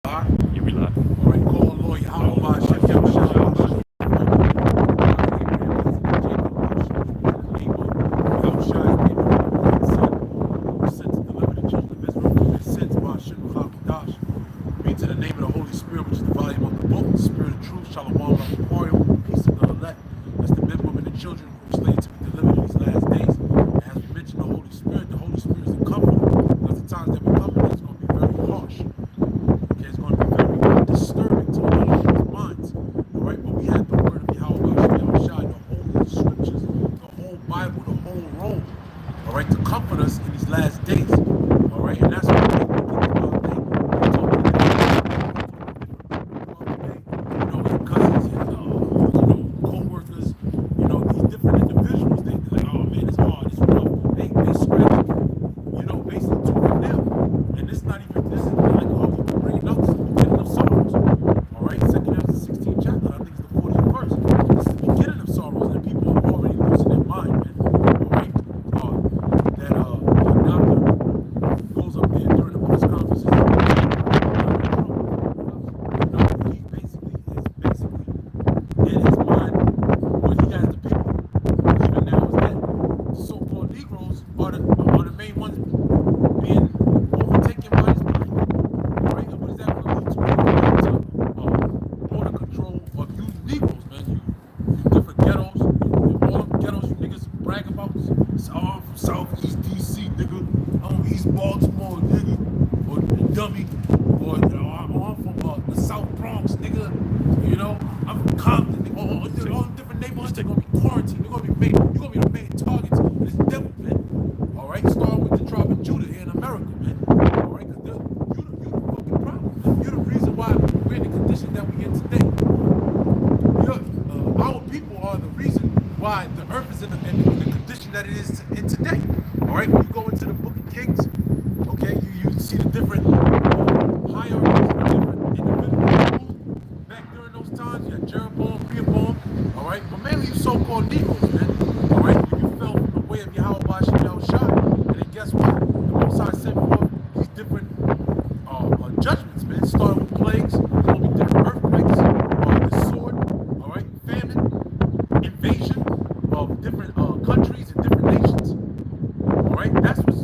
You be live. All right, call lawyer. How about Chef Yamashah? To the name of the Holy Spirit, which is the volume of the book, the Spirit of Truth, Shalom, Memorial, peace of the elect. That's the men, women, and children who are slated to be delivered in these last days. And as we mentioned, the Holy Spirit is the comforter. Because the times that we're coming, it's going to be very harsh. Okay, it's going to be very disturbing to a lot of people's minds. All right, but we have the word of Yahweh, the holy scriptures, the whole Bible, the whole roll. All right, to comfort us in these last days. All right, and that's what we're talking about today. Co-workers, these different individuals, they like, oh man, it's hard, it's rough. They scratch, basically tooth and nail. And this not even, this is like all people bringing up, this is the beginning of sorrows. All right, second half of the 16th chapter, I think it's the 40th verse. This is the beginning of sorrows, and people are already losing their mind, man. All right, that doctor goes up there during the press conferences. He basically in his mind, what he has the people, even now, is that the so-called Negroes are the main ones being overtaken by his people. All right, and what is that going to lead to? Border control of you Negroes, man. You different ghettos, all them ghettos you niggas brag about. So, I'm from Southeast DC, nigga. I'm from East Baltimore, nigga. Or dummy. Or I'm from the South Bronx, nigga. I'm from Compton. All the different neighborhoods, they're gonna be quarantined. You're gonna be the main targets of this devil, man. All right, starting with the tribe of Judah here in America, man. All right, because you the fucking problem, man. You're the reason why we're in the condition that we're in today. Our people are the reason why the earth is in the condition that it is in today. All right, when you go into the Book of Kings, okay, you see the different hierarchies, the different individuals back during those times. You had Jeroboam, Rehoboam, all right, but mainly you so-called Negroes, man. All right, you fell from the way of Yahweh Shah, and then guess what? The Most High sent forth these different judgments, man. Starting with plagues, there's gonna be different earthquakes, the sword, all right, famine, invasion of different countries and different nations. All right, that's what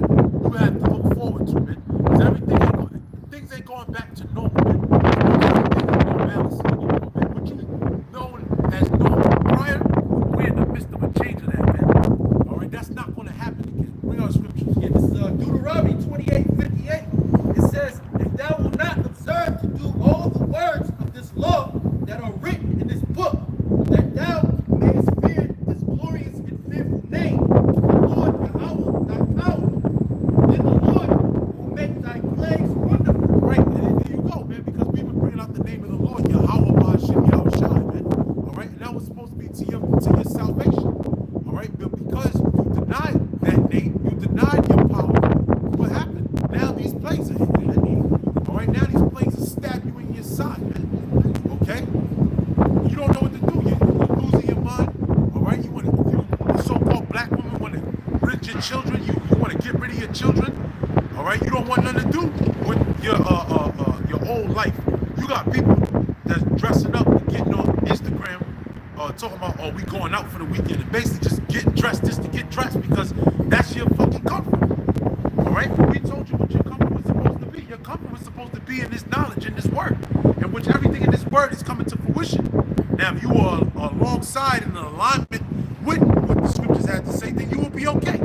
you have to look forward to, man. Because things ain't going back to normal, man. Everything is no balance anymore, man. What you known as normal prior, we're in the midst of a change of that, man. All right, that's not going to happen again. Bring out scriptures. Yeah, this is Deuteronomy 28:58. It says, "If thou wilt not observe to do all the words of this law that are written in this book, that thou mayest fear this glorious and fearful name, the Lord Yahweh thy power, then the Lord will make thy plagues wonderful." Right, and there you go, man, because we've been bringing out the name of the Lord, Yahweh, Yahweh, man. All right, and that was supposed to be to your salvation. All right, but because you denied that name, you denied your power, what happened? Now these plagues are hitting that name. All right, now these plagues will stab you in your side, man. Okay? You don't know what to do. You're losing your mind. All right, you so-called black woman want to rid your children. You want to get rid of your children. All right, you don't want nothing to do with your old life. You got people that's dressing up and getting on Instagram, talking about, oh, we going out for the weekend, and basically just getting dressed just to get dressed because that's your fucking comfort. All right, we told you what your comfort was supposed to be. Your comfort was supposed to be in this knowledge, in this word, in which everything in this word is coming to fruition. Now, if you are alongside in alignment with what the scriptures had to say, then you will be okay.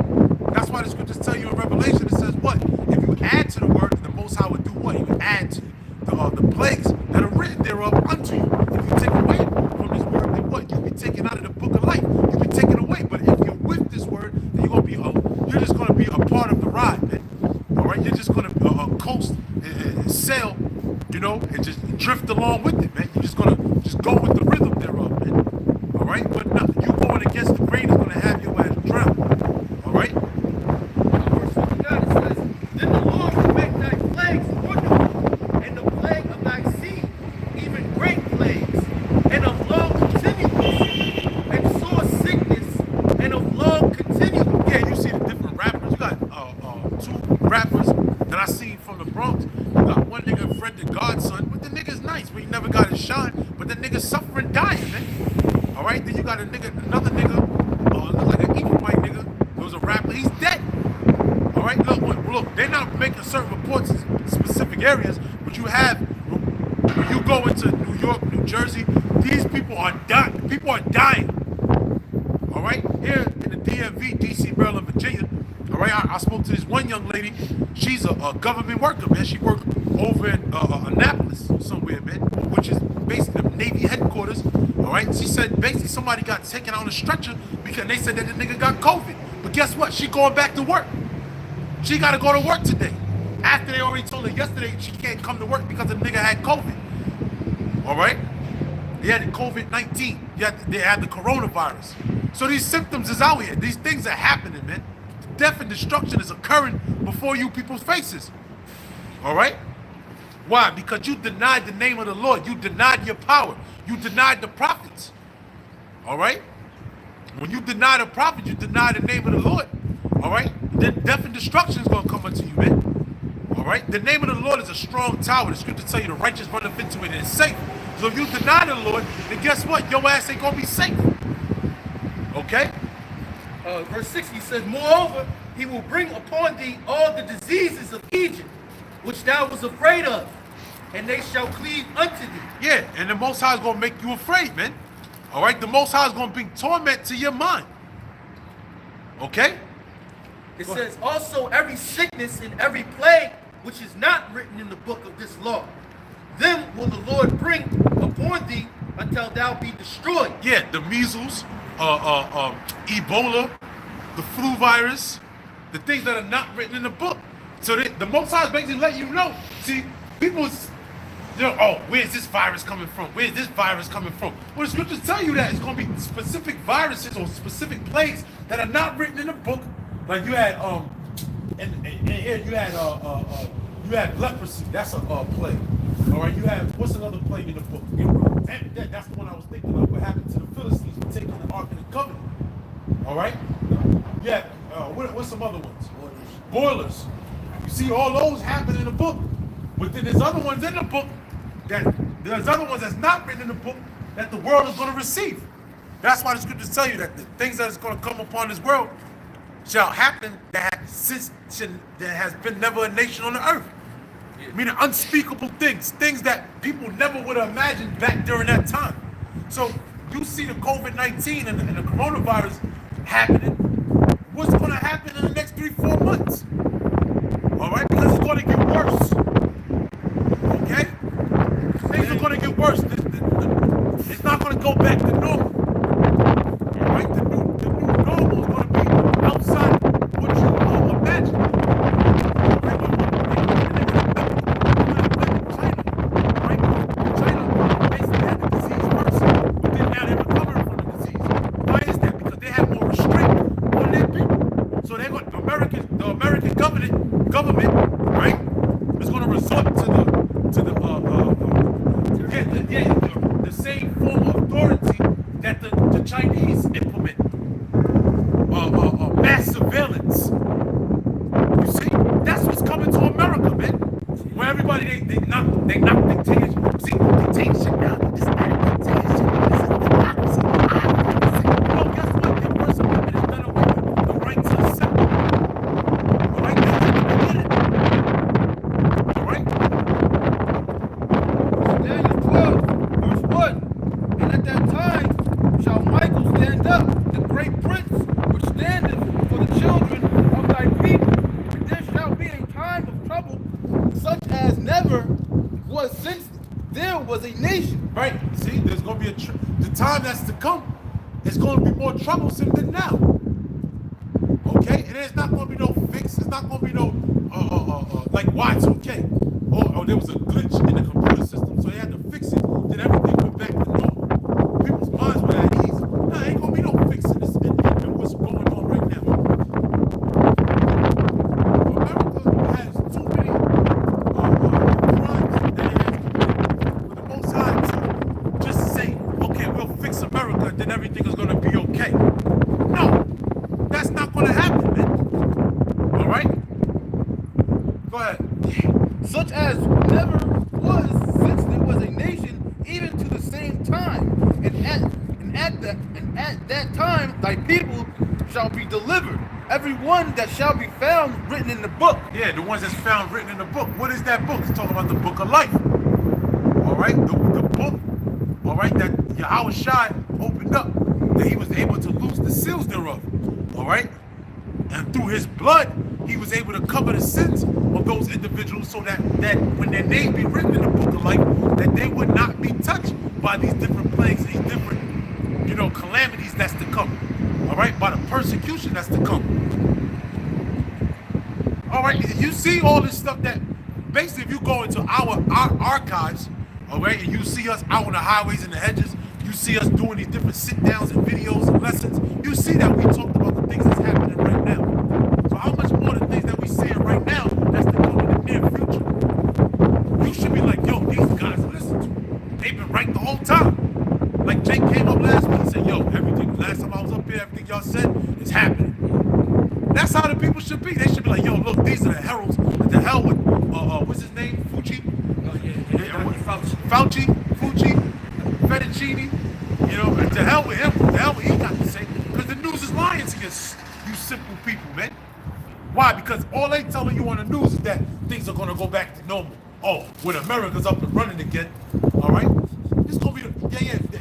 That's why the scriptures tell you in Revelation, it says what? If you add to the word, the Most High would do what? He would add to the plagues that are written thereof unto you. If you take away from this word, then what? You'll be taken out of the book of life. You'll be taken away. But if you're with this word, then you're just gonna be a part of the ride, man. All right, you're just gonna coast and sail, and just drift along with it, man. You're just gonna go with the rhythm thereof, man. All right, but you going against the grain is gonna have your ass drown. All right. Verse 59, it says, "Then the Lord will make thy plagues wonderful, and the plague of thy seed, even great plagues, and of long continuance, and sore sickness, and of long continuance." Yeah, you see the different rappers. You got two rappers that I seen from the Bronx. You got one nigga, Fred the godson, but the nigga's nice, but he never got his shine. But the nigga's suffering, dying, man. All right, then you got another nigga, look like an Ephraimite nigga. There was a rapper, he's dead. All right, look, they're not making certain reports in specific areas, but you have, when you go into New York, New Jersey, these people are dying. People are dying. All right, here in the DMV, DC, Maryland, Virginia. All right, I spoke to this one young lady. She's a government worker, man. She worked over in Annapolis somewhere, man, which is basically the Navy headquarters. All right, she said basically somebody got taken out on a stretcher because they said that the nigga got COVID. But guess what? She going back to work. She got to go to work today. After they already told her yesterday she can't come to work because the nigga had COVID. All right? They had the COVID-19. They had the coronavirus. So these symptoms is out here. These things are happening, man. Death and destruction is occurring before you people's faces. All right? Why? Because you denied the name of the Lord. You denied your power. You denied the prophets. All right? When you deny the prophet, you deny the name of the Lord. All right? Then death and destruction is going to come unto you, man. All right? The name of the Lord is a strong tower. The scripture tell you the righteous runneth into it and is safe. So if you deny the Lord, then guess what? Your ass ain't going to be safe. Okay? Verse 60 says, moreover, he will bring upon thee all the diseases of Egypt, which thou was afraid of, and they shall cleave unto thee. Yeah, and the Most High is going to make you afraid, man. All right? The Most High is going to bring torment to your mind. Okay? It says, also every sickness and every plague which is not written in the book of this law, them will the Lord bring upon thee until thou be destroyed. Yeah, the measles, Ebola, the flu virus, the things that are not written in the book. So the Most High is basically letting you know. See, people, oh, where's this virus coming from? Where's this virus coming from? Well, the scriptures tell you that it's going to be specific viruses or specific plagues that are not written in the book. Like you had, and here you had leprosy. That's a plague. All right, you have, what's another plague in the book? That's the one I was thinking of. What happened to the Philistines for taking the Ark of the Covenant? All right. Yeah. What's some other ones? Boilers. You see all those happen in the book. But then there's other ones in the book there's other ones that's not written in the book that the world is going to receive. That's why the scriptures tell you that the things that is going to come upon this world shall happen that has been never a nation on the earth. Meaning unspeakable things that people never would have imagined back during that time. So you see the COVID-19 and the coronavirus happening. What's going to happen in the next 3-4 months? All right, because it's going to get worse. Okay, things are going to get worse. It's not going to go back to normal. All right, the new normal is going to be outside what you imagine. Government, right, is going to resort to the same form of authority that the Chinese implement, mass surveillance. You see, that's what's coming to America, man. Where everybody they knock dictatorship. See, dictatorship now. This dictatorship. This is democracy. Well, guess what? The First Amendment is done away with the right to assemble. Right? See, there's going to be the time that's to come is going to be more troublesome than now. Okay? And there's not going to be no fix. There's not going to be no, like Y2K. Or there was a glitch in the computer system, so they had to fix it. Then everything went back to normal. People's minds were at ease. No, ain't going to be no fix in this in what's going on right now. America has too many crimes that it has for the Most High to just say, okay, we'll fix America, then everything is going to be okay. No, that's not going to happen, man. All right? Go ahead. Such as never was time thy people shall be delivered, every one that shall be found written in the book. Yeah, the ones that's found written in the book. What is that book? It's talking about the book of life. All right, the book, all right, that Yahweh Shai opened up, that he was able to loose the seals thereof. All right, and through his blood, he was able to cover the sins of those individuals, so that when their name be written in the book of life, that they would not be touched by these different plagues, these different, calamities that's to come. All right, by the persecution that's to come. All right, you see all this stuff that basically, if you go into our archives, all right, and you see us out on the highways and the hedges, you see us doing these different sit downs and videos and lessons, you see that we talked about the things that's happening right now. So how much more the things that we seeing right now that's to come in the near future? You should be like, yo, these guys, listen to them. They've been right the whole time. Like Jake came up last week and said, yo, everything, last time I was up here, everything y'all said is happening. That's how the people should be. They should be like, yo, look, these are the heralds. What the hell with, what's his name? Fucci? Fauci, Fettuccine. And to hell with him. To hell with he got to say. Because the news is lying to you simple people, man. Why? Because all they telling you on the news is that things are going to go back to normal. Oh, when America's up and running again, all right? It's going to be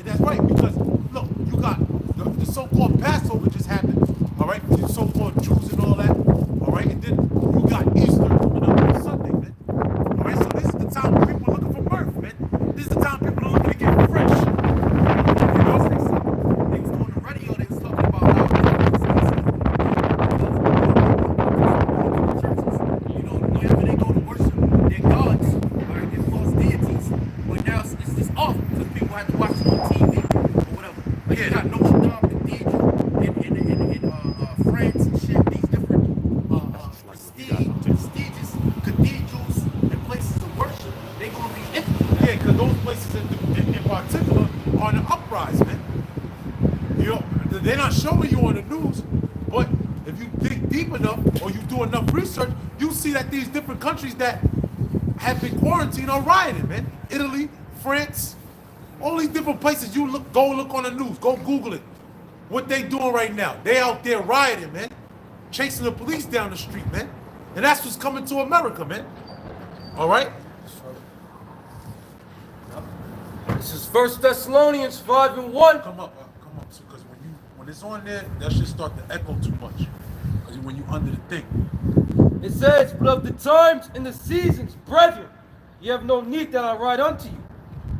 that's right. Because, look, you got the so-called Passover just happened, all right? The so-called Jews and all that, all right? And then you got Easter coming up on Sunday, man. All right, so this is the time when people are looking for birth, man. This is the time people are looking to get fresh. They was on the radio, they was talking about how whenever they go to worship their gods or their false deities, but now it's just off because people have to watch it on TV or whatever. Like you got Notre Dame Cathedral in France and shit, these different prestigious cathedrals and places of worship, they're going to be empty. Yeah, because those places in particular are in the uprising, man. They're not showing you on the news, but if you dig deep enough or you do enough research, you see that these different countries that have been quarantined are rioting, man. Italy, France, all these different places. Go look on the news, go Google it. What they doing right now? They out there rioting, man, chasing the police down the street, man. And that's what's coming to America, man. All right. This is 1 Thessalonians 5:1. Come up, because when it's on there, that should start to echo too much. Because when you under the thing. It says, but of the times and the seasons, brethren, ye have no need that I write unto you.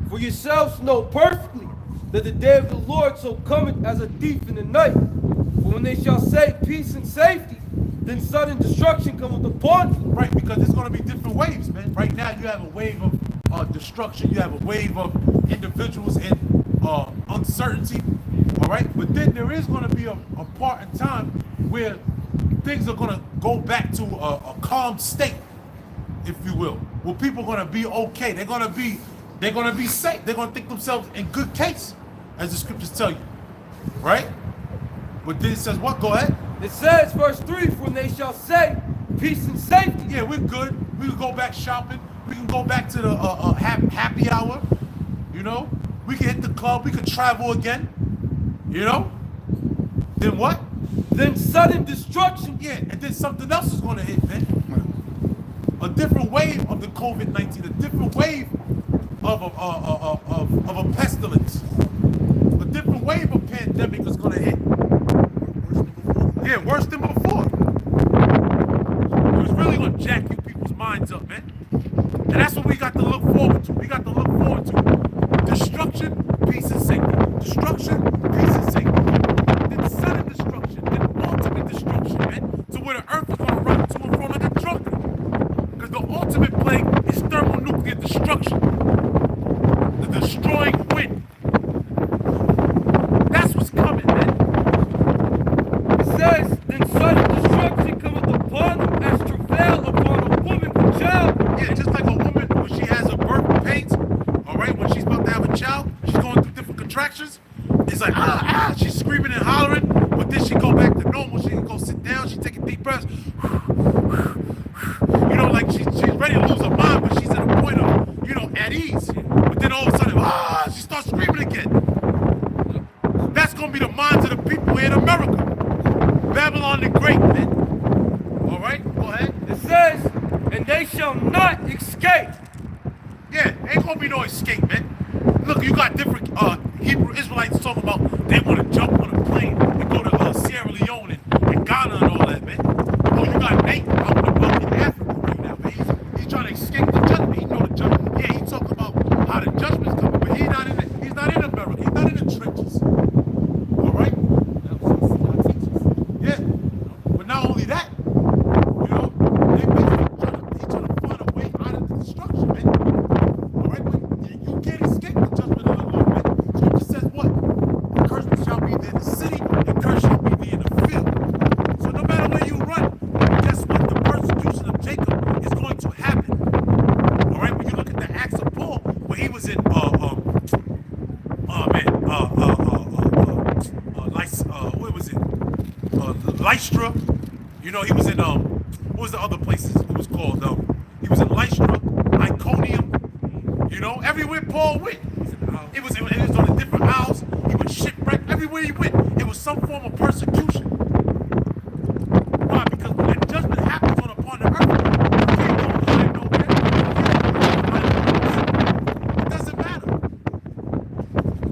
For yourselves know perfectly that the day of the Lord so cometh as a thief in the night. For when they shall say peace and safety, then sudden destruction cometh upon you. Right, because there's going to be different waves, man. Right now, you have a wave of destruction. You have a wave of individuals in uncertainty. All right, but then there is going to be a part in time where things are going to go back to a calm state, if you will, where people are going to be okay. They're going to be safe. They're going to think themselves in good case, as the scriptures tell you, right? But then it says what? Go ahead. It says, verse 3, for when they shall say peace and safety. Yeah, we're good. We can go back shopping. We can go back to the happy hour. We can hit the club. We can travel again. Then what? Then sudden destruction. Yeah, and then something else is going to hit, man. A different wave of the COVID-19. A different wave of a pestilence. A different wave of pandemic is going to hit. Yeah, worse than before. It was really going to jack you people's minds up, man. And that's what we got to look forward to. We got to look forward to destruction, peace, and safety. Destruction, peace, and safety. Then sudden destruction, then ultimate destruction, man. To where the earth is going to run to and fro like a drunkard. Because the ultimate plague is thermonuclear destruction. The destroying wind. That's what's coming, man. It says, then sudden destruction cometh upon them as travail upon a woman with child. Yeah, just like a woman when she has her birth pains, all right, when she's about to have a child, she's going through different contractions. It's like, she's screaming and hollering, but then she go back to normal. She can go sit down, she take a deep breath. Like she's ready to lose her mind, but she's at a point of, at ease. But then all of a sudden, she starts screaming again. That's going to be the minds of the people here escape. Yeah, ain't gonna be no escape, man. Look, you got different Hebrew Israelites talking about they want to jump on a plane and go to Sierra Leone and Ghana and all that, man. Oh, you got Nate out in Africa right now, man. He's trying to escape the judgment. He know the judgment. Yeah, he talking about how the judgment's coming, but he's not in America. He's not in the trenches. All right? Yeah. But not only that, you know, he's trying to find a way out of the destruction, man. All right? But you can't escape the judgment of the Lord, man. Scripture says what? The curse shall be in the city, and curse shall be in the field. So no matter where you run, guess what? The persecution of Jacob is going to happen. All right? When you look at the Acts of Paul, when he was in what was it? Lystra. You know, he was in what was the other places? It was called he was in Lystra, Iconium. You know, everywhere Paul went, it was on the different isles. He was shipwrecked. Everywhere he went, it was some form of persecution. Why? Because when that judgment happens upon the earth, you can't go hide nowhere. It doesn't matter.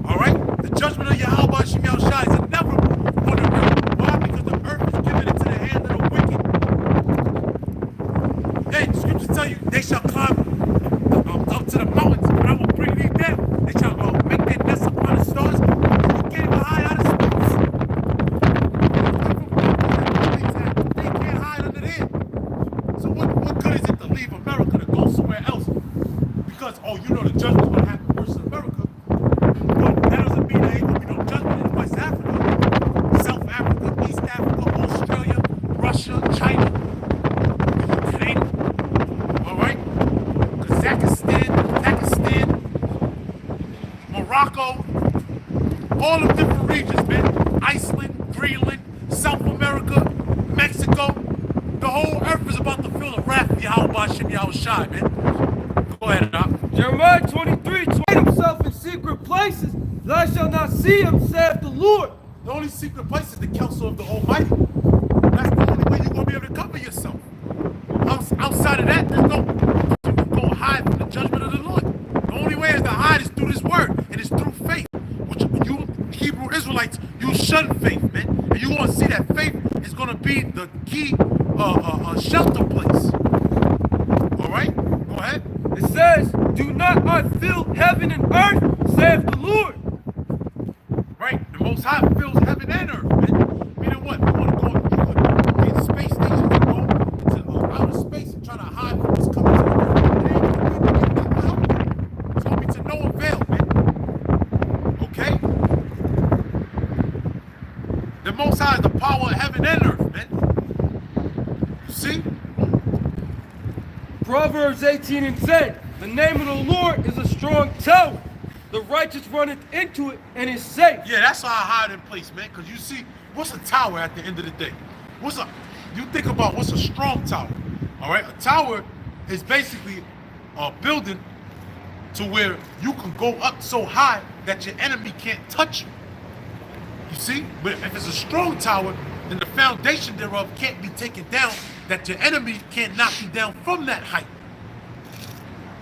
All right? The judgment of Yahweh Hashem Yahushua is inevitable on the earth. Why? Because the earth is given into the hand of the wicked. Hey, the scriptures tell you they shall climb up to the mountains, but I will bring thee down. They shall make their nests upon the stars. You can't even hide out of space. They can't hide under there. So what good is it to leave America to go somewhere else? Because, oh, you know the judgment's going to happen worse in America. But that doesn't mean there ain't going to be no judgment in West Africa, South Africa, East Africa, Australia, Russia, China, Ukraine, all right? Kazakhstan, Pakistan, Morocco, all the different regions, man. Iceland, Greenland, South America, Mexico. The whole earth is about to feel the wrath of Yahweh Hashem Yahushua, man. Go ahead, Doc. Jeremiah 23, hide himself in secret places, that I shall not see him, saith the Lord. The only secret place is the counsel of the Almighty. That's the only way you're going to be able to cover yourself. Outside of that, there's no, you can go hide from the judgment of the Lord. The only way is to hide is through this word, and it's through faith. Which you Hebrew Israelites, you shun faith, man. And you want to see that faith is going to be the key shelter place. All right? Go ahead. It says, do not I fill heaven and earth, saith the Lord. Right? The Most High fills heaven and earth, man. Meaning what? You want to go in space stations and go into outer space and try to hide from what's coming to the earth. It ain't gonna help you. It's going to be to no avail, man. Okay? The Most High is the power of heaven and earth, man. You see? Proverbs 18 and 10, the name of the Lord is a strong tower. The righteous runneth into it and is safe. Yeah, that's how I hide in place, man. Because you see, what's a tower at the end of the day? You think about what's a strong tower, all right? A tower is basically a building to where you can go up so high that your enemy can't touch you. You see? But if it's a strong tower, then the foundation thereof can't be taken down, that your enemy can't knock you down from that height.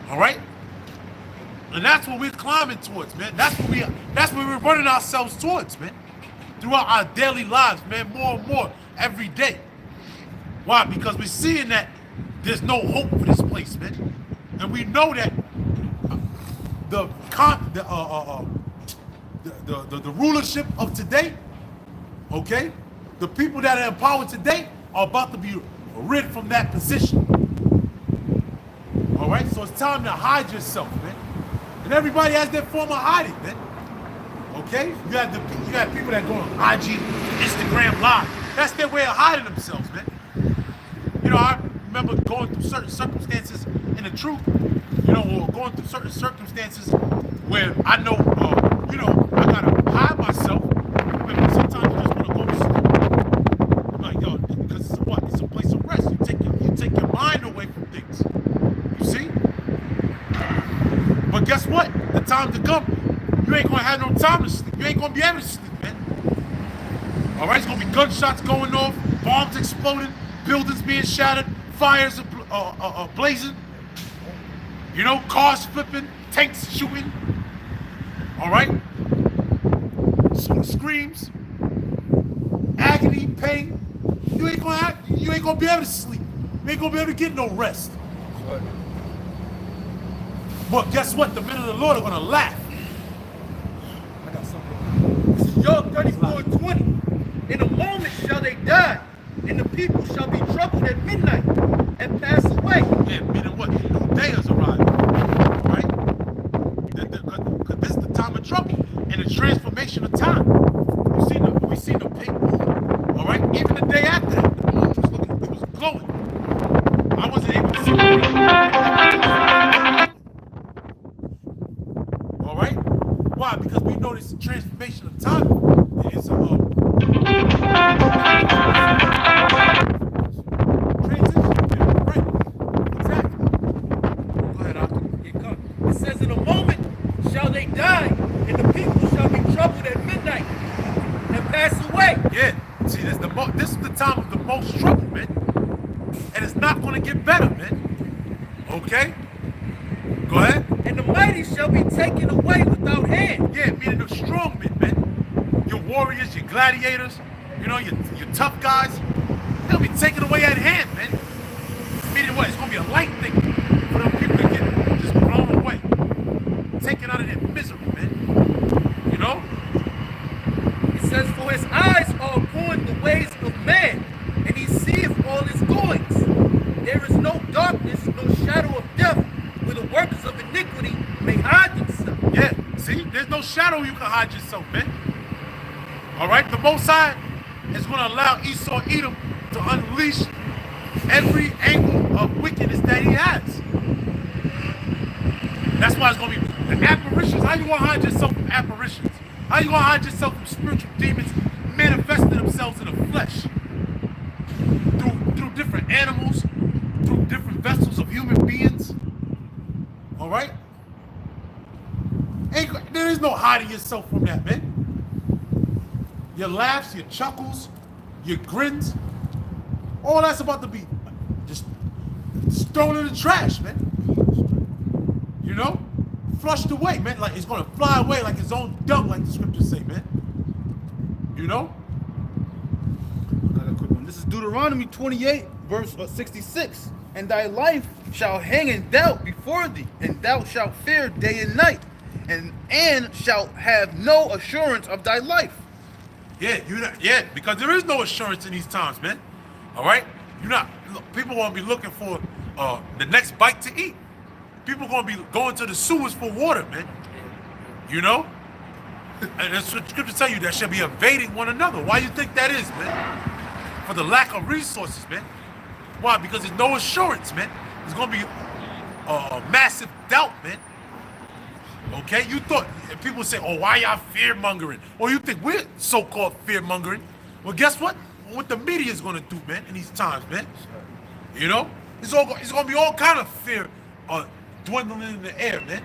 All right? And that's what we're climbing towards, man. That's what we're running ourselves towards, man. Throughout our daily lives, man, more and more every day. Why? Because we're seeing that there's no hope for this place, man. And we know that the rulership of today, okay, the people that are in power today are about to be rid from that position. All right, so it's time to hide yourself, man. And everybody has their form of hiding, man. Okay, you got people that go on IG, Instagram Live. That's their way of hiding themselves, man. You know, I remember going through certain circumstances in the truth, you know, or going through certain circumstances where I know, you know, I gotta hide myself. But sometimes you just want to go to sleep. I'm like, yo, because it's what? It's a place of rest. You take your mind away from things. You see? But guess what? The time to come, you ain't gonna have no time to sleep. You ain't gonna be able to sleep, man. All right, it's gonna be gunshots going off, bombs exploding, buildings being shattered, fires blazing. You know, cars flipping, tanks shooting. All right? Screams, agony, pain. You ain't gonna be able to sleep. You ain't gonna be able to get no rest. But guess what? The men of the Lord are gonna laugh. I got something. This is Job 34:20. In a moment shall they die, and the people shall be troubled at midnight and pass away. Yeah, meaning what? The new day is arriving. Right? Because this is the time of trouble and the transformation of time. We seen the pink moon. All right? Even the day after that, the moon was looking, it was glowing. I wasn't able to see the pink moon. All right? Why? Because we know this transformation of time. It's a transition. Right? Exactly. Go ahead, Arthur. It says, in a moment shall they die, and the people shall be troubled at midnight and pass away. Yeah. See, this is the time of the most trouble, man. And it's not going to get better, man. Okay? Go ahead. And the mighty shall be taken away without hand. Yeah, meaning the strong men, man. Your warriors, your gladiators, you know, your tough guys. They'll be taken away at hand, man. Meaning what? It's going to be a light thing for them people to get just blown away. Taken out of their misery, man. You know? It says, for his eyes are upon the ways of man, and he seeth all his goings. There is no darkness, no shadow of death, where the workers of iniquity may hide themselves. Yeah, see? There's no shadow you can hide yourself, man. All right? The Most High is going to allow Esau Edom to unleash every angle of wickedness that he has. That's why it's going to be the apparitions. How you going to hide yourself from apparitions? How you going to hide yourself from spiritual demons manifesting themselves in the flesh? Through different animals, through different vessels of human beings. All right? There is no hiding yourself from that, man. Your laughs, your chuckles, your grins, all that's about to be just thrown in the trash, man. You know? Flushed away, man. Like it's gonna fly away like its own dung, like the scriptures say, man. You know? I got a quick one. This is Deuteronomy 28, verse 66. And thy life shall hang in doubt before thee, and thou shalt fear day and night, and shalt have no assurance of thy life. Yeah, because there is no assurance in these times, man. All right? People gonna be looking for the next bite to eat. People gonna be going to the sewers for water, man. You know? And that's what scripture tell you, that should be evading one another. Why you think that is, man? For the lack of resources, man. Why? Because there's no assurance, man. There's gonna be a massive doubt, man. Okay? You thought, people say, oh, why y'all fear-mongering? Or you think we're so-called fear-mongering. Well, guess what? What the media is gonna do, man, in these times, man. You know? It's gonna be all kind of fear dwindling in the air, man.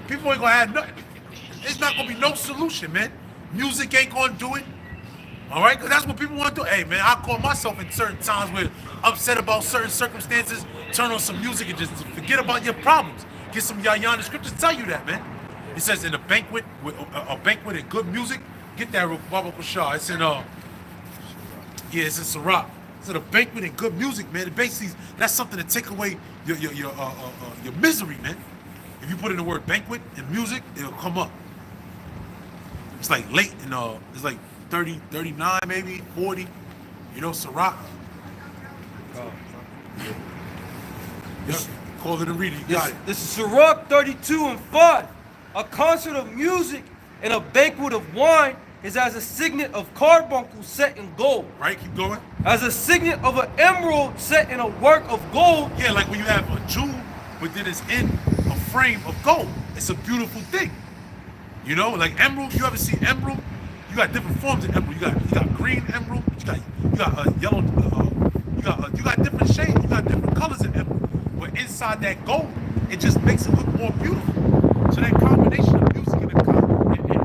People ain't gonna have nothing. It's not gonna be no solution, man. Music ain't gonna do it. All right? Because that's what people want to do. Hey, man, I call myself in certain times where upset about certain circumstances, turn on some music and just forget about your problems. Get some yaya. The scriptures tell you that, man. It says in a banquet and good music, get that Baba Kushar. It's in it's in Sirach. It's in a banquet and good music, man. It basically, that's something to take away your misery, man. If you put in the word banquet and music, it'll come up. It's like late in it's like 30, 39 maybe, 40. You know, Sirach. Yep. Call it and read it. You got it. This is Sirach 32 and 5. A concert of music and a banquet of wine is as a signet of carbuncle set in gold. Right, keep going. As a signet of an emerald set in a work of gold. Yeah, like when you have a jewel, but then it's in a frame of gold. It's a beautiful thing. You know, like emerald. You ever see emerald? You got different forms of emerald. You got green emerald. You got yellow. You got different shades. You got different colors of emerald. But inside that gold, it just makes it look more beautiful. So that combination of music and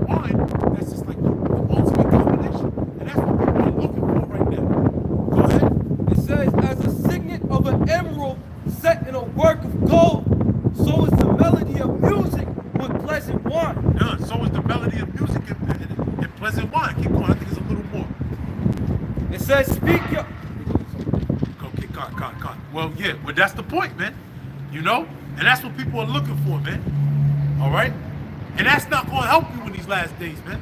wine, that's just like the ultimate combination. And that's what people are looking for right now. Go ahead. It says, as a signet of an emerald set in a work of gold, so is says, speak your... Okay, cut. Well, yeah, but that's the point, man. You know? And that's what people are looking for, man. All right? And that's not going to help you in these last days, man.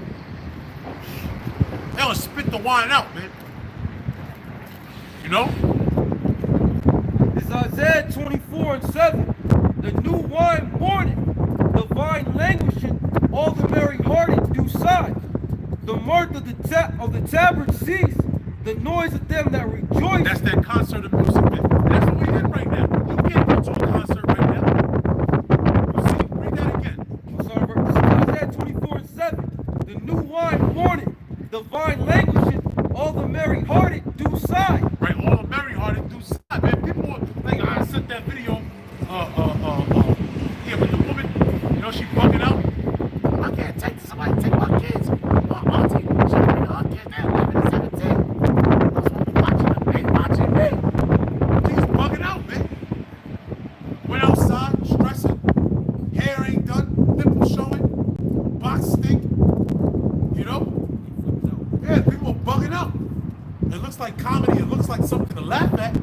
They're going to spit the wine out, man. You know? It's Isaiah 24:7. The new wine mourneth, the vine languisheth, all the merry-hearted do sigh. The mirth of the tabard cease, the noise of them that rejoice. That's that concert of music, man. That's what we're in right now. You can't go to a concert right now. You see? Read that again. Isaiah 24:7. The new wine mourneth, the vine languisheth, all the merry-hearted do sigh. Right, all the merry-hearted do sigh, man. People are like, I sent that video. Yeah, but the woman, you know, she bugging out. I can't take somebody take my kids. My auntie, she bring her kids there, 11 and 17. That's what we watching them. They watching me. She's bugging out, man. Went outside, stressing. Hair ain't done. Nipple showing. Box stink. You know? Yeah, people are bugging out. It looks like comedy. It looks like something to laugh at.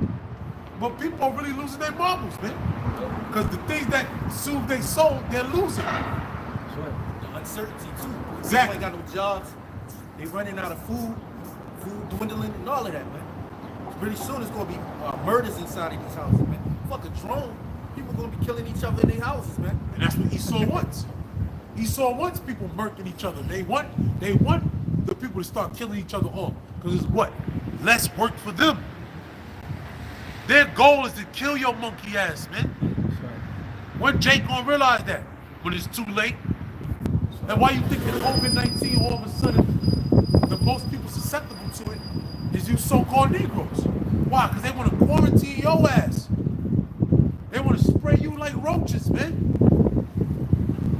But people are really losing their marbles, man. Because the things that soothe their soul, they're losing. The uncertainty too. Exactly. People ain't got no jobs. They running out of food dwindling, and all of that, man. Pretty soon it's gonna be murders inside of these houses, man. Fuck a drone. People gonna be killing each other in their houses, man. And that's what Esau wants. Esau wants people murking each other. They want the people to start killing each other off. Because it's what? Less work for them. Their goal is to kill your monkey ass, man. When Jake gonna realize that? When it's too late? And why you think that COVID-19 all of a sudden, the most people susceptible to it is you so-called Negroes. Why? Because they want to quarantine your ass. They want to spray you like roaches, man.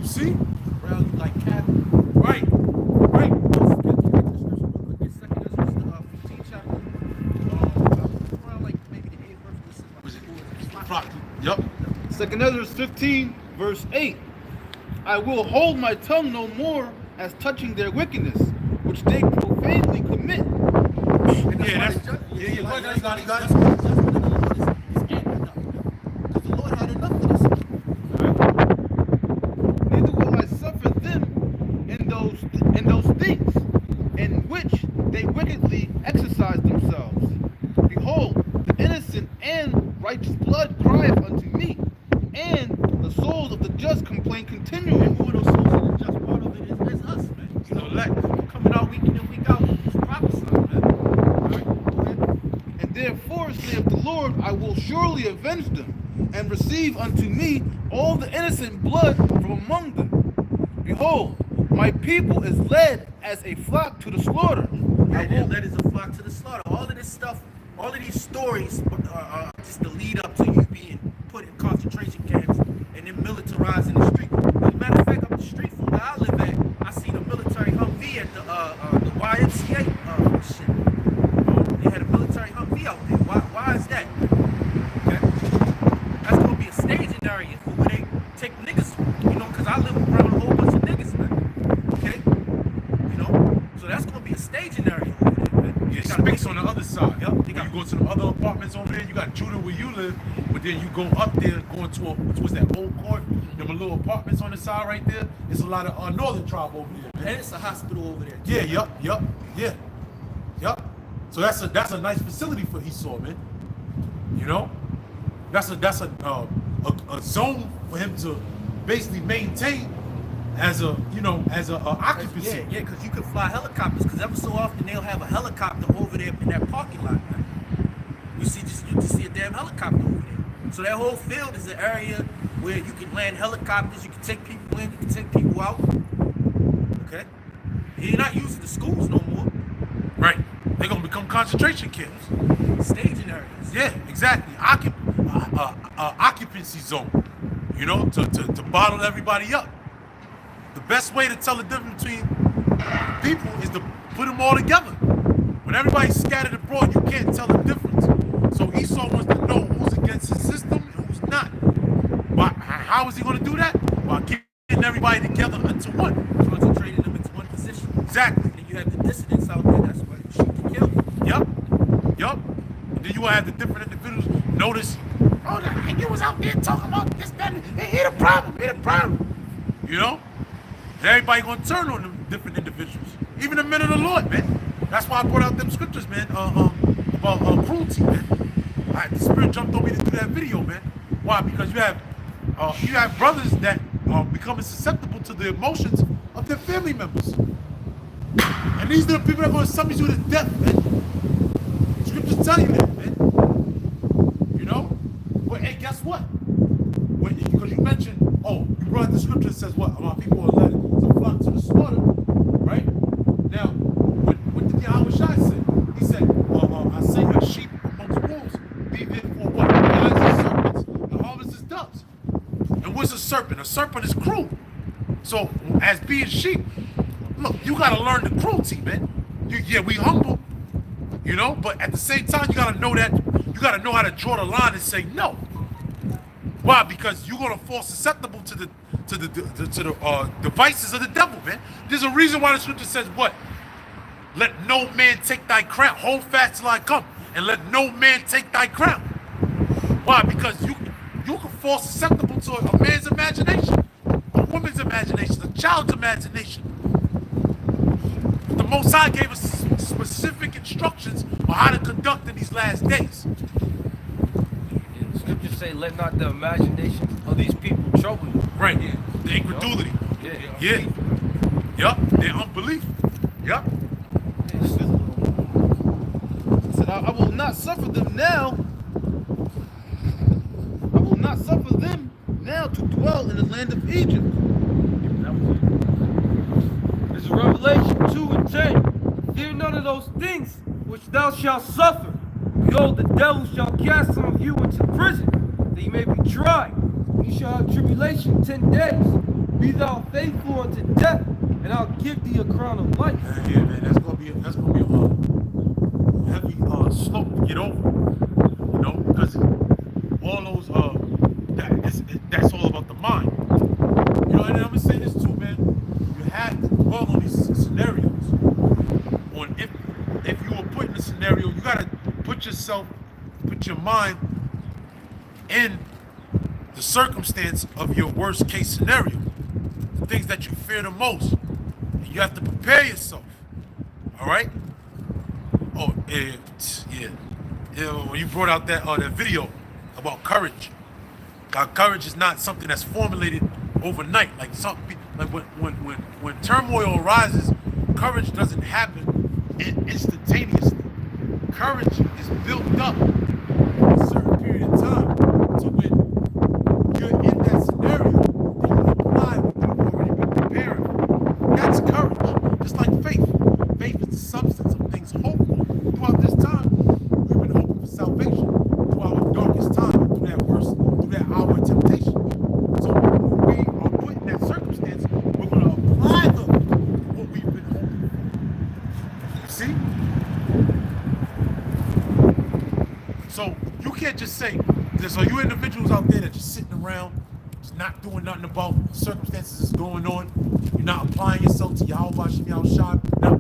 You see? Around you like cattle. Right. Right. Yup. 2 Ezra 15, verse 8. I will hold my tongue no more as touching their wickedness, which they profanely commit. Yeah, that's... Yeah, you got it. Because the Lord had enough of this. Neither will I suffer them in those things in which they wickedly exercise themselves. Behold, the innocent and righteous blood crieth unto me, and the souls of the just complain continually. And who are those souls of the just? Part of it is us, man. You know, like coming out week in and week out, it's prophesying, man. All right, go ahead. And therefore, saith the Lord, I will surely avenge them, and receive unto me all the innocent blood from among them. Behold, my people is led as a flock to the slaughter. And they're led as a flock to the slaughter. All of this stuff, all of these stories are just the lead up to you being put in concentration camps and then militarized in the street. As a matter of fact, up the street from where I live at, I seen a military Humvee at the YMCA. Shit. They had a military Humvee out there. Why is that? Okay. That's gonna be a staging area for where they take niggas. You know, because I live around a whole bunch of niggas, man. Okay. You know, so that's gonna be a staging area over there, man. Yeah, space on the other side. Yep. When you go to the other apartments over there, you got Judah where you live, but then you go up there, going to what's that old court? Them little apartments on the side right there. It's a lot of northern tribe over there. And it's a hospital over there. Yeah, yup. So that's a nice facility for Esau, man. You know, that's a zone for him to basically maintain as a occupancy. Yeah, because you can fly helicopters. Because ever so often they'll have a helicopter over there in that parking lot, man. You just see a damn helicopter over there. So that whole field is an area where you can land helicopters. You can take people in. You can take people out. Okay. You're not using the schools no more. Right. They're gonna become concentration camps. Staging areas. Yeah, exactly. Occupancy zone. You know, to bottle everybody up. The best way to tell the difference between people is to put them all together. When everybody's scattered abroad, you can't tell the difference. So Esau wants to know who's against his system and who's not. But how is he going to do that? By getting everybody together into one. Concentrating them into one position. Exactly. And you have the dissidents out there. That's why you shoot to kill. Yep. you gonna have the different individuals notice, oh, and you was out there talking about this, that, and he the problem, he the problem. You know? And everybody gonna turn on them different individuals. Even the men of the Lord, man. That's why I brought out them scriptures, man, about cruelty, man. The Spirit jumped on me to do that video, man. Why? Because you have brothers that are becoming susceptible to the emotions of their family members. And these are the people that are going to summon you to death, man. Scriptures tell you that, man. You know? But hey, guess what? Because you mentioned, oh, you brought the scripture that says what? My people are led to flock to the slaughter, right? Now, what did Yahweh Shai say? He said, I say your sheep amongst wolves, be therefore what? Lions and serpents, and harvest is doves. And what's a serpent? A serpent is cruel. So, as being sheep, look, you gotta learn the cruelty, man. Yeah, we humble, you know, but at the same time, you gotta know how to draw the line and say no. Why? Because you're gonna fall susceptible to the devices of the devil, man. There's a reason why the scripture says what? Let no man take thy crown. Hold fast till I come, and let no man take thy crown. Why? Because you can fall susceptible to a man's imagination, a woman's imagination, a child's imagination. The Most High gave us specific instructions on how to conduct in these last days. The scriptures say, let not the imagination of these people trouble you. Right, yeah. The incredulity. Yeah. Yup, their unbelief. Yup. Said, I will not suffer them now. I will not suffer them now to dwell in the land of Egypt. This is Revelation 2 and 10. Fear none of those things which thou shalt suffer. Behold, the devil shall cast some of you into prison, that ye may be tried. You shall have tribulation 10 days. Be thou faithful unto death, and I'll give thee a crown of life. Yeah, man, that's gonna be a heavy slope to get over. You know, because all those that's all about the mind. You know, and I'm gonna say this too, man. You have to dwell on these scenarios. On if you were put in a scenario, you gotta put your mind in the circumstance of your worst case scenario, the things that you fear the most. And you have to prepare yourself. All right? Oh, yeah. When you brought out that video about courage, courage is not something that's formulated overnight. Like when turmoil arises, courage doesn't happen instantaneously. Courage is built up a certain period of time to when you're in that scenario, then you apply what you've already been preparing for. That's courage. Just like faith. Faith is the substance of things hoped for. Throughout this time, we've been hoping for salvation. Through our darkest time, through that hour of temptation. So when we are put in that circumstance, we're going to apply what we've been hoping for. You see? So you can't just say, there's you individuals out there that just sitting around, just not doing nothing about the circumstances that's going on. You're not applying yourself to Yahweh Shai, not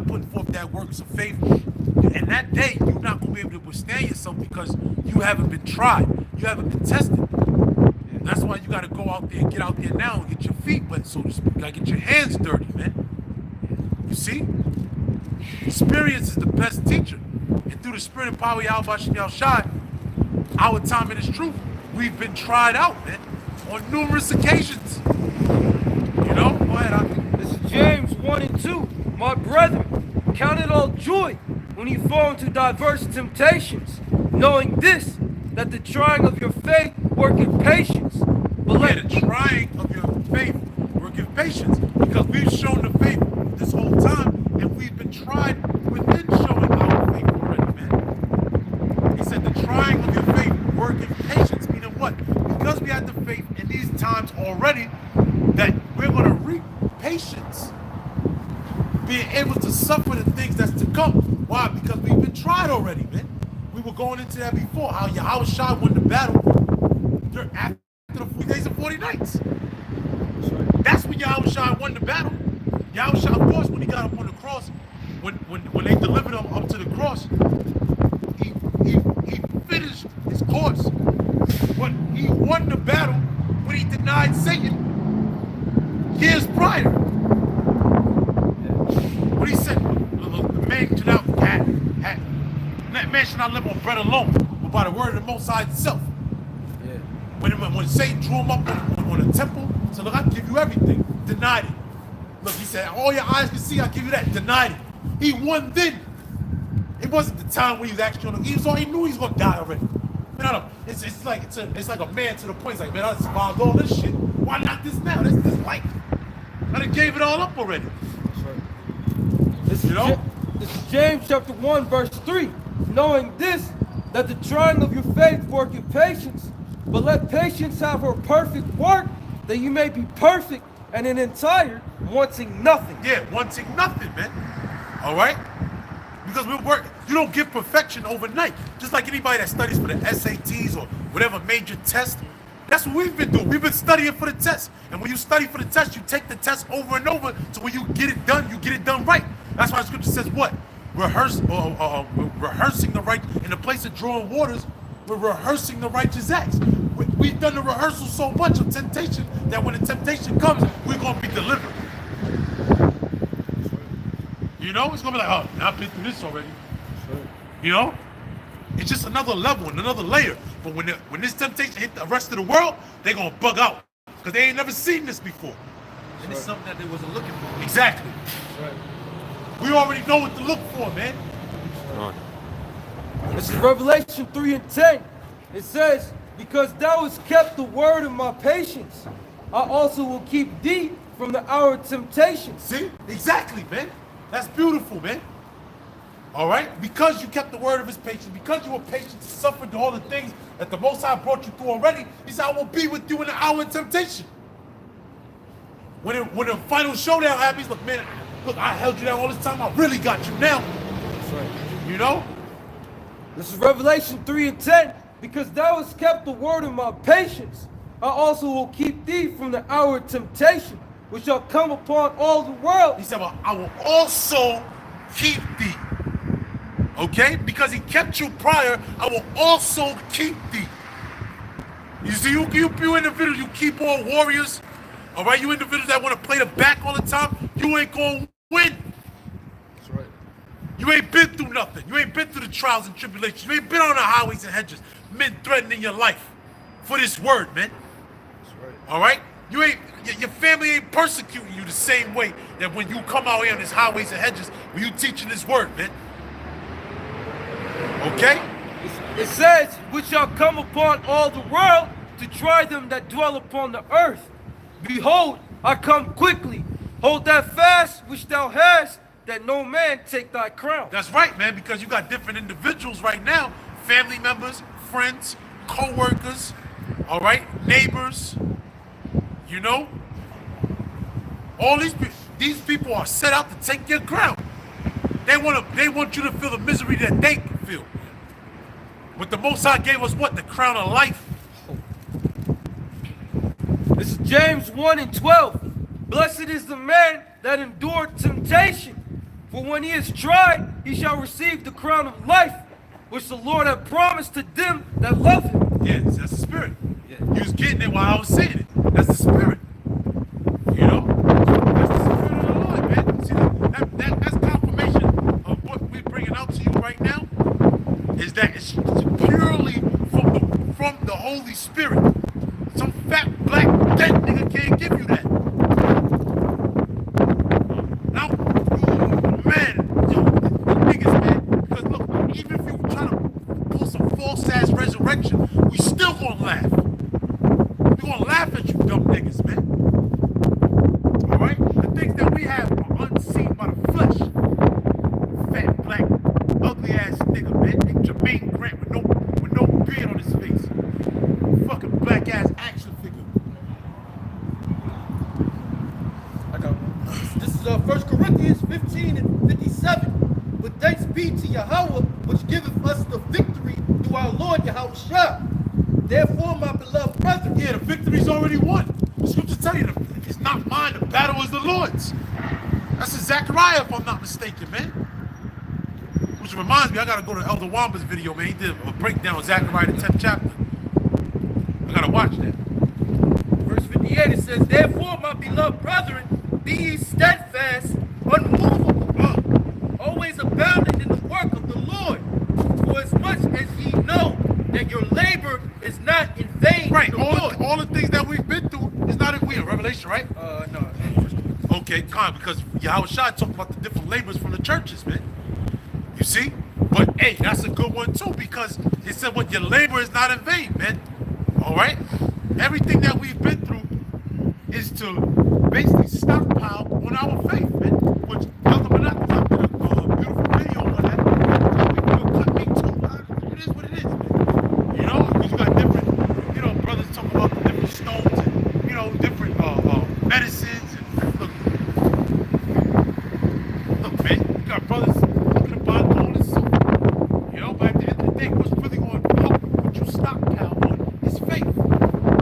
putting forth that works of faith. And that day, you're not going to be able to withstand yourself because you haven't been tried. You haven't been tested. And that's why you got to go out there and get out there now and get your feet wet, so to speak. You got to get your hands dirty, man. You see? Experience is the best teacher. And through the spirit and power of Yahweh Shai, our time in His truth, we've been tried out, man, on numerous occasions. You know? Go ahead, This is James 1 and 2. My brethren, count it all joy when you fall into diverse temptations, knowing this, that the trying of your faith worketh patience. But let the trying of your faith worketh patience, because we've shown the faith this whole time, and we've been tried within showing our faith already, man. He said the trying of your faith worketh patience, meaning what? Because we had the faith in these times already, that we're going to reap patience. Being able to suffer the things that's to come. Why? Because we've been tried already, man. We were going into that before, how Yahweh Shai won the battle after the 40 days and 40 nights. That's when Yahweh Shai won the battle. Yahweh Shai, of course, when he got up on the cross, when they delivered him up to the cross, he finished his course. But he won the battle when he denied Satan years prior. What he said, the man should not man should not live on bread alone, but by the word of the Most High itself. Yeah. When Satan drew him up on a temple, said, look, I'll give you everything. Denied it. Look, he said, all your eyes can see, I'll give you that. Denied it. He won then. It wasn't the time when he was actually on the, he knew he was going to die already. Man, it's like a man to the point. It's like, man, I survived all this shit. Why not this now? This life. I done gave it all up already. This You know? This is James chapter 1, verse 3. Knowing this, that the trying of your faith worketh patience, but let patience have her perfect work, that you may be perfect and entire, wanting nothing. Yeah, wanting nothing, man. All right? Because you don't get perfection overnight. Just like anybody that studies for the SATs or whatever major test, that's what we've been doing. We've been studying for the test. And when you study for the test, you take the test over and over, so when you get it done right. That's why the scripture says what? Rehearsing the right, in the place of drawing waters, we're rehearsing the righteous acts. We've done the rehearsal so much of temptation that when the temptation comes, we're going to be delivered. You know, it's going to be like, oh, I've been through this already. You know? It's just another level and another layer. But when this temptation hit the rest of the world, they're going to bug out. Because they ain't never seen this before. And it's something that they wasn't looking for. Exactly. We already know what to look for, man. This is Revelation 3 and 10. It says, because thou hast kept the word of my patience, I also will keep thee from the hour of temptation. See? Exactly, man. That's beautiful, man. All right? Because you kept the word of his patience, because you were patient and suffered all the things that the Most High brought you through already, he said, I will be with you in the hour of temptation. When the final showdown happens, look, man, look, I held you down all this time. I really got you now. That's right. You know? This is Revelation 3 and 10. Because thou hast kept the word of my patience, I also will keep thee from the hour of temptation, which shall come upon all the world. He said, well, I will also keep thee. Okay? Because he kept you prior, I will also keep thee. You see, you individuals, you keyboard warriors, all right? You individuals that want to play the back all the time, you ain't going to win. That's right. You ain't been through nothing. You ain't been through the trials and tribulations. You ain't been on the highways and hedges, men threatening your life for this word, man. That's right. All right? Your family ain't persecuting you the same way that when you come out here on these highways and hedges, when you teaching this word, man. Okay? It says, which shall come upon all the world to try them that dwell upon the earth. Behold, I come quickly. Hold that fast which thou hast, that no man take thy crown. That's right, man, because you got different individuals right now, family members, friends, co-workers, all right, neighbors, you know? All these people are set out to take your crown. They want you to feel the misery that they feel. But the Most High gave us what? The crown of life. This is James 1 and 12. Blessed is the man that endured temptation, for when he is tried, he shall receive the crown of life, which the Lord hath promised to them that love him. Yes, that's the spirit. Yeah. You was getting it while I was saying it. That's the spirit. You know? That's the spirit of the Lord, man. See, that's confirmation of what we're bringing out to you right now, is that it's purely from the Holy Spirit. Some fat, black, dead nigga can't give you that. Now, man, yo, niggas, man, because look, even if you try to pull some false-ass resurrection, we still gonna laugh. We gonna laugh at you dumb niggas, man. All right? The things that we have are unseen by the flesh. Fat, black, ugly-ass nigga, man. Like Jermaine Grant with no beard on his face. Fucking black-ass action figure. I got one. This is 1 Corinthians 15 and 57. But thanks be to Yahweh, which giveth us the victory through our Lord Yahushua. Therefore, my beloved brethren, Yeah, the victory's already won. The scriptures tell you it's not mine, the battle is the Lord's. That's in Zechariah, if I'm not mistaken, man. Which reminds me, I gotta go to Elder Wamba's video, man. He did a breakdown of Zechariah the 10th chapter. I gotta watch that. Verse 58, it says, therefore, my beloved brethren, be ye steadfast, unmovable, always abounding in the work of the Lord, for as much as ye know that your labor is not in vain. Right, in the Lord. all the things that we've been through is not in Revelation, right? No. Okay, because Yahweh Shai talked about the different labors from the churches, man. You see? But hey, that's a good one too, because it said what your labor is not in vain, man. Alright? Everything that we've been through is to basically stockpile on our faith, man. Which Elder Monat did a beautiful video on that. We cut me too. It is what it is, man. You know, because you got different, you know, brothers talking about the different stones and, you know, different medicines and look, man, you got brothers talking about gold and silver. You know, but at the end of the day, what's really going to help what you stockpile on is faith.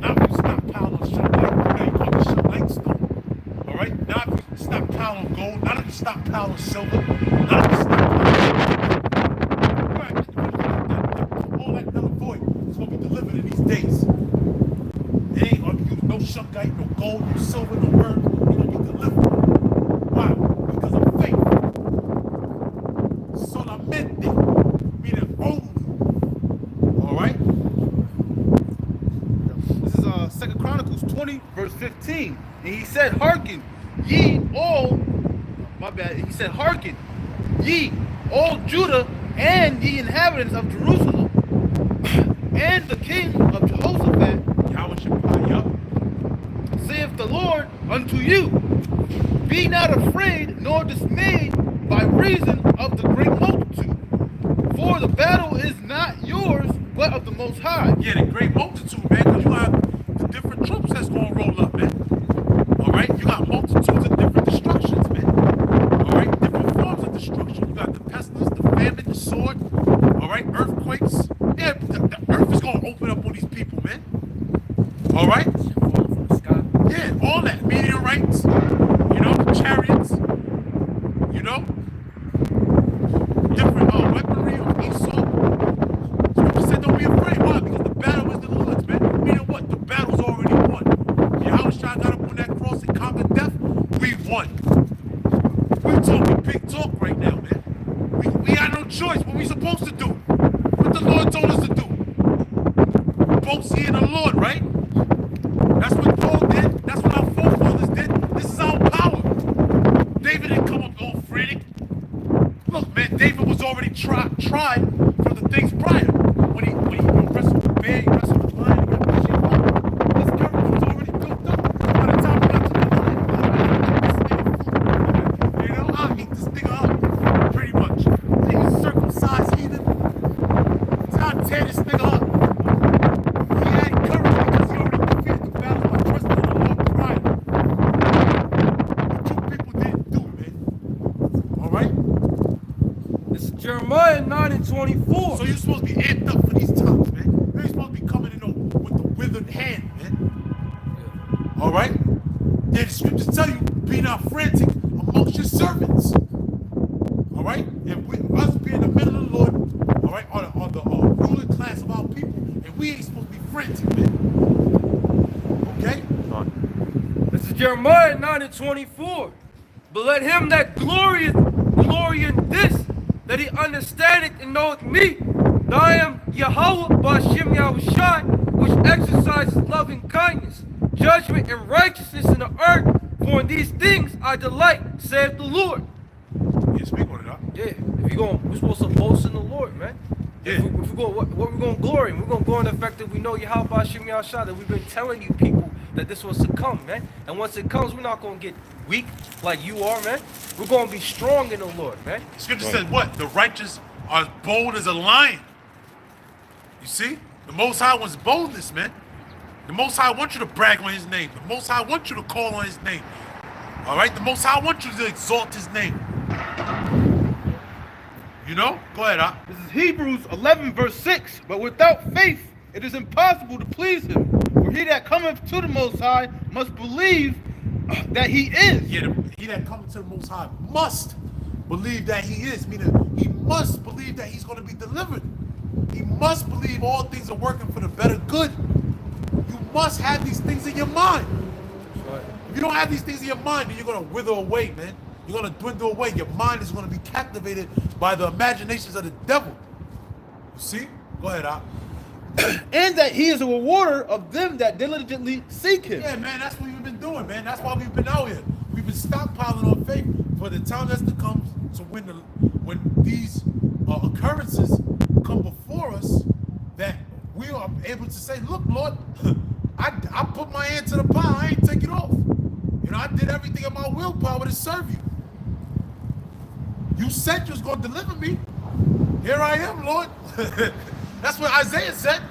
Not if you stockpile on shit like, you know, you call this shit like stone. Alright? Not if you stockpile on gold, not if you stockpile on silver, not if you stockpile on all that null and void is going to be delivered in these days. It ain't going to be no shungite, no gold, no silver, no word. It's going to be delivered. Why? Because of faith. Solamente, meaning only. Alright? This is 2 Chronicles 20, verse 15. And he said, hearken, ye all, my bad, he said, hearken, ye all Judah and ye inhabitants of Jerusalem, and the king of Jehoshaphat, Yahweh should buy up. saith the Lord unto you, be not afraid nor dismayed by reason of the great multitude, for the battle is not yours, but of the Most High. Yeah, the great multitude, man, because you have the different troops that's going to roll up, man. Alright? You got multitudes of different destructions, man. Alright? Different forms of destruction. You got the pestilence, the famine, the sword. Alright? Earthquakes. Yeah, the earth is going to open up on these people, man. Alright? From the sky. Yeah, all that. Meteorites, you know, chariots, you know, different weaponry of Esau. Scripture said don't be afraid. Why? Because the battle is the Lord's, man. Meaning what? The battle's already won. Yahweh Shai got up on that cross and conquered death. We won. We're talking big talk right now, man. We got no choice. What we supposed to do? What the Lord told us to do. Boast ye in the Lord, right? That's what Paul did. That's what our forefathers did. This is our power. David didn't come up all frantic. Look, man, David was already tried for the things prior. When he wrestled with the bear, he wrestled with the lion, he got the sheep on. His courage was already built up. By the time he got to the lion, you know, I'll eat this nigga up. Pretty much. Nigga circumcised heathen. Time to tear this nigga up. He had courage because he already defeated the battle by trusting in the Lord prior. What you people didn't do, man. Alright? This is Jeremiah 9 and 24. So you're supposed to be amped up for these times, man. You're supposed to be coming in with the withered hand, man. All right? Yeah, the scriptures tell you, be not frantic amongst your servants. All right? And us being the men of the Lord, all right, are the ruling class of our people, and we ain't supposed to be frantic, man. Okay? This is Jeremiah 9 and 24. But let him that glorieth glory in this, that he understandeth and knoweth me, that I am Yahweh Ba'ashem Yahushai, which exercises loving kindness, judgment, and righteousness in the earth. For in these things I delight, saith the Lord. Yeah, speak on it, huh? Yeah, we're supposed to boast in the Lord, man. Yeah. If we go, what we're going to glory in? We're going to glory in the fact that we know Yahweh Ba'ashem Yahushai, that we've been telling you people that this was to come, man. And once it comes, we're not going to get weak like you are, man. We're going to be strong in the Lord, man. Scripture says what? The righteous are as bold as a lion. You see? The Most High wants boldness, man. The Most High wants you to brag on his name. The Most High wants you to call on his name. All right? The Most High wants you to exalt his name. You know? Go ahead, huh? This is Hebrews 11, verse 6. But without faith, it is impossible to please him. For he that cometh to the Most High must believe that he is. Yeah, he that comes to the Most High must believe that he is, meaning he must believe that he's going to be delivered. He must believe all things are working for the better good. You must have these things in your mind. If you don't have these things in your mind, then you're going to wither away, man. You're going to dwindle away. Your mind is going to be captivated by the imaginations of the devil. You see? Go ahead, Op. And that he is a rewarder of them that diligently seek him. Yeah, man, that's what we've been doing, man. That's why we've been out here. We've been stockpiling on faith for the time that's to come. So when these occurrences come before us, that we are able to say, look, Lord, I put my hand to the pie. I ain't take it off. You know, I did everything in my willpower to serve you. You said you was going to deliver me. Here I am, Lord. That's what Isaiah said.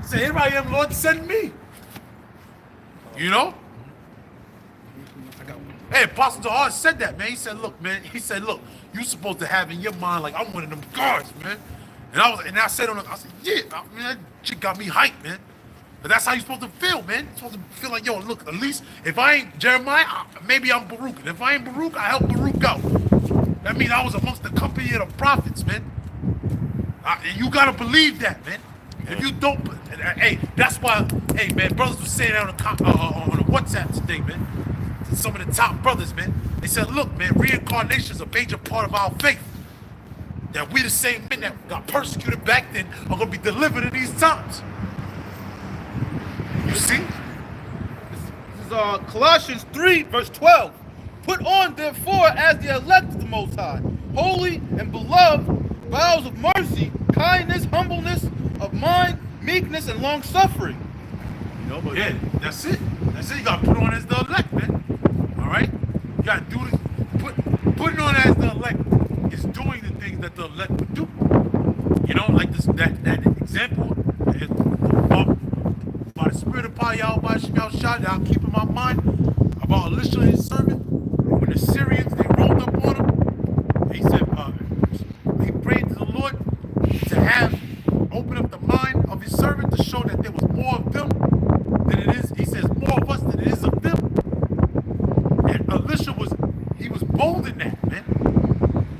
He said, here I am, Lord, send me. You know? Hey, Apostle Hart said that, man. He said, look, man. He said, look, you supposed to have in your mind like I'm one of them guards, man. And I said, yeah, man, that shit got me hyped, man. But that's how you're supposed to feel, man. You're supposed to feel like, yo, look, at least if I ain't Jeremiah, maybe I'm Baruch. And if I ain't Baruch, I help Baruch out. That means I was amongst the company of the prophets, man. You gotta believe that, man. If you don't, hey, that's why, hey, man, brothers were saying that on the WhatsApp today, man. To some of the top brothers, man. They said, look, man, reincarnation is a major part of our faith. That we the same men that got persecuted back then are gonna be delivered in these times. You see? This is Colossians 3, verse 12. Put on, therefore, as the elect of the Most High, holy and beloved, vows of mercy, kindness, humbleness of mind, meekness, and long-suffering. You know, but yeah, that's it. That's it. You gotta put on as the elect, man. All right? You gotta do this. Putting on as the elect is doing the things that the elect would do. You know, like this, that example is by the spirit of Payal, by Shemal Shah, that I'll keep in my mind about Elisha and his servant. When the Syrians, they rolled up on him, he said, he prayed to the Lord to open up the mind of his servant to show that there was more of them than it is. He says more of us than it is of them. And Elisha was bold in that, man.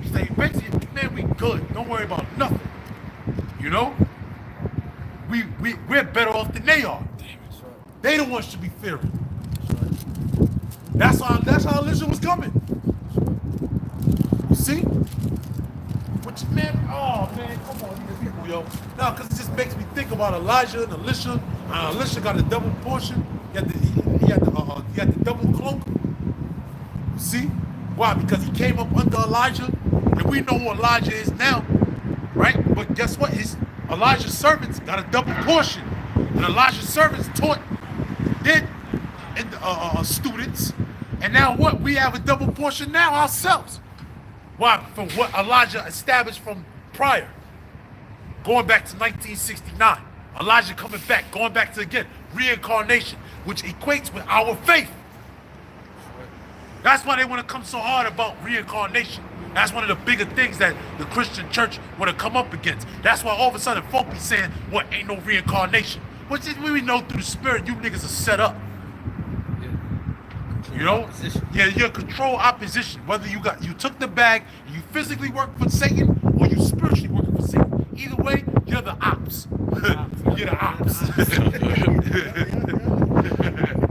He said, basically, man, we good. Don't worry about nothing. You know? We're better off than they are. They the ones should be fearing. That's how Elisha was coming. You see? Which, man, oh man, come on, these people, yo. No, because it just makes me think about Elijah and Elisha. Elisha got a double portion. He had the double cloak. You see? Why? Because he came up under Elijah, and we know who Elijah is now, right? But guess what? Elijah's servants got a double portion, and Elijah's servants taught students, and now what? We have a double portion now ourselves. Why? From what Elijah established from prior, going back to 1969. Elijah coming back, going back to again reincarnation, which equates with our faith. That's why they want to come so hard about reincarnation. That's one of the bigger things that the Christian church want to come up against. That's why all of a sudden folk be saying, "What? Ain't no reincarnation." Which is we know through the spirit, you niggas are set up. You know? Opposition. Yeah, you're control opposition. Whether you took the bag and you physically work for Satan or you spiritually working for Satan. Either way, you're the ops. You're the ops. In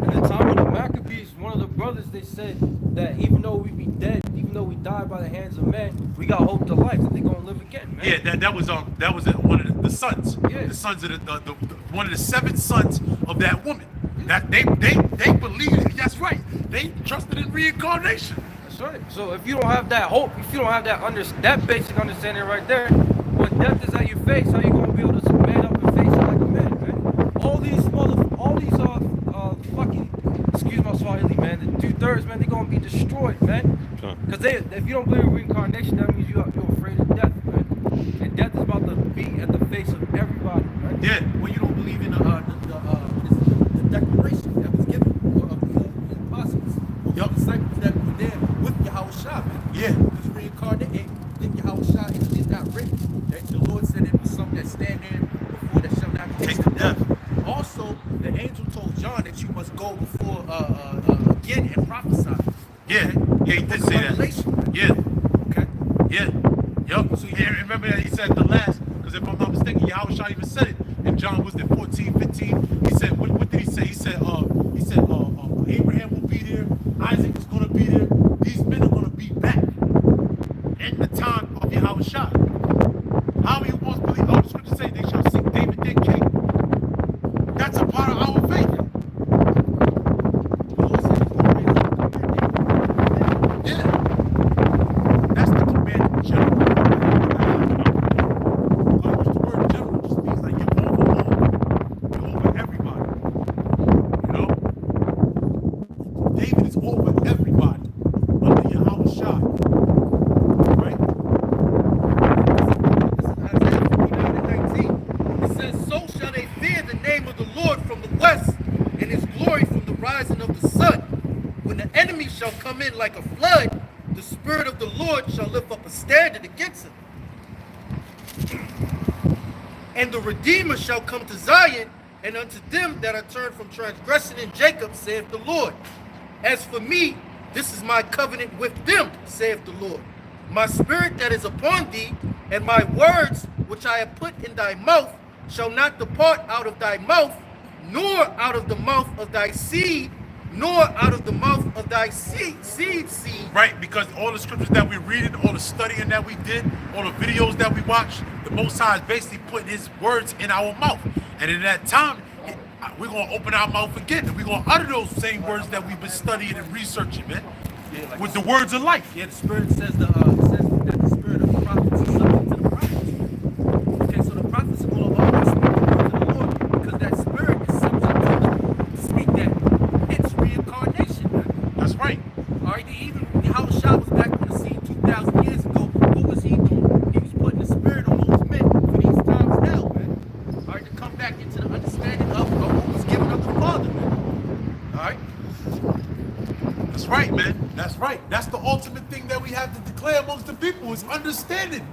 the time of the Maccabees, one of the brothers, they said that even though we be dead, even though we died by the hands of men, we got hope to life that they're gonna live again, man. Yeah, that was one of the sons. Yeah. The sons of the one of the 7 sons of that woman. That they believed. That's right. They trusted in reincarnation. That's right. So if you don't have that hope, if you don't have that basic understanding right there, when death is at your face, how you gonna be able to man up and face it like a man? All these fucking, excuse my Swahili, man, the 2/3, man, they're gonna be destroyed, man. Because if you don't believe in reincarnation, that means you're afraid of death, man. And death is about to be at the face of everybody, right? Yeah. When you don't believe in the declaration that was given of the apostles, the disciples that were there with Yahushua, man. Yeah. Because reincarnated, then Yahushua is not written. That the Lord said it was some that stand there before that shall not taste of death. Also, the angel told John that you must go before again and prophesy. Yeah. Yeah, he did say that. Revelation. Yeah. Okay. said the last, because if I'm not mistaken, Yahushua even said it in John, was it 14, 15? He said, what did he say? He said, Abraham will be there, Isaac is going to be there, these men are going to be back in the time of Yahushua. How are you supposed to believe? Oh, the scripture say they shall seek David their king. That's a part of our faith. Yeah. That's the command in general. What's the word general? It just means like you're over all. You're over everybody. You know? David is over everybody under Yahushua. Right? This is Isaiah 59:19. It says, so shall they fear the name of the Lord from the west, and his glory from the rising of the sun. When the enemy shall come in like a flood, the Spirit of the Lord shall lift up a standard against him. And the Redeemer shall come to Zion, and unto them that are turned from transgression in Jacob, saith the Lord. As for me, this is my covenant with them, saith the Lord. My spirit that is upon thee, and my words which I have put in thy mouth, shall not depart out of thy mouth, nor out of the mouth of thy seed, nor out of the mouth of thy seed. Right, because all the scriptures that we read, all the studying that we did, all the videos that we watched, the Most High is basically putting his words in our mouth. And in that time, we're going to open our mouth again, and we're going to utter those same words that we've been studying and researching, man, with the words of life. Yeah, the Spirit says that the spirit of the prophets is subject to the prophets. Okay, so the prophets will always speak the words of the Lord because that spirit is subject to speak that. It's reincarnation. That's right. All right, even Yahushua was back on the scene 2,000 years ago. What was he doing? He was putting the spirit on those men for these times now, man. All right, to come back into the understanding of what was given of the Father, man. All right. That's right, man. That's right. That's the ultimate thing that we have to declare amongst the people is understanding.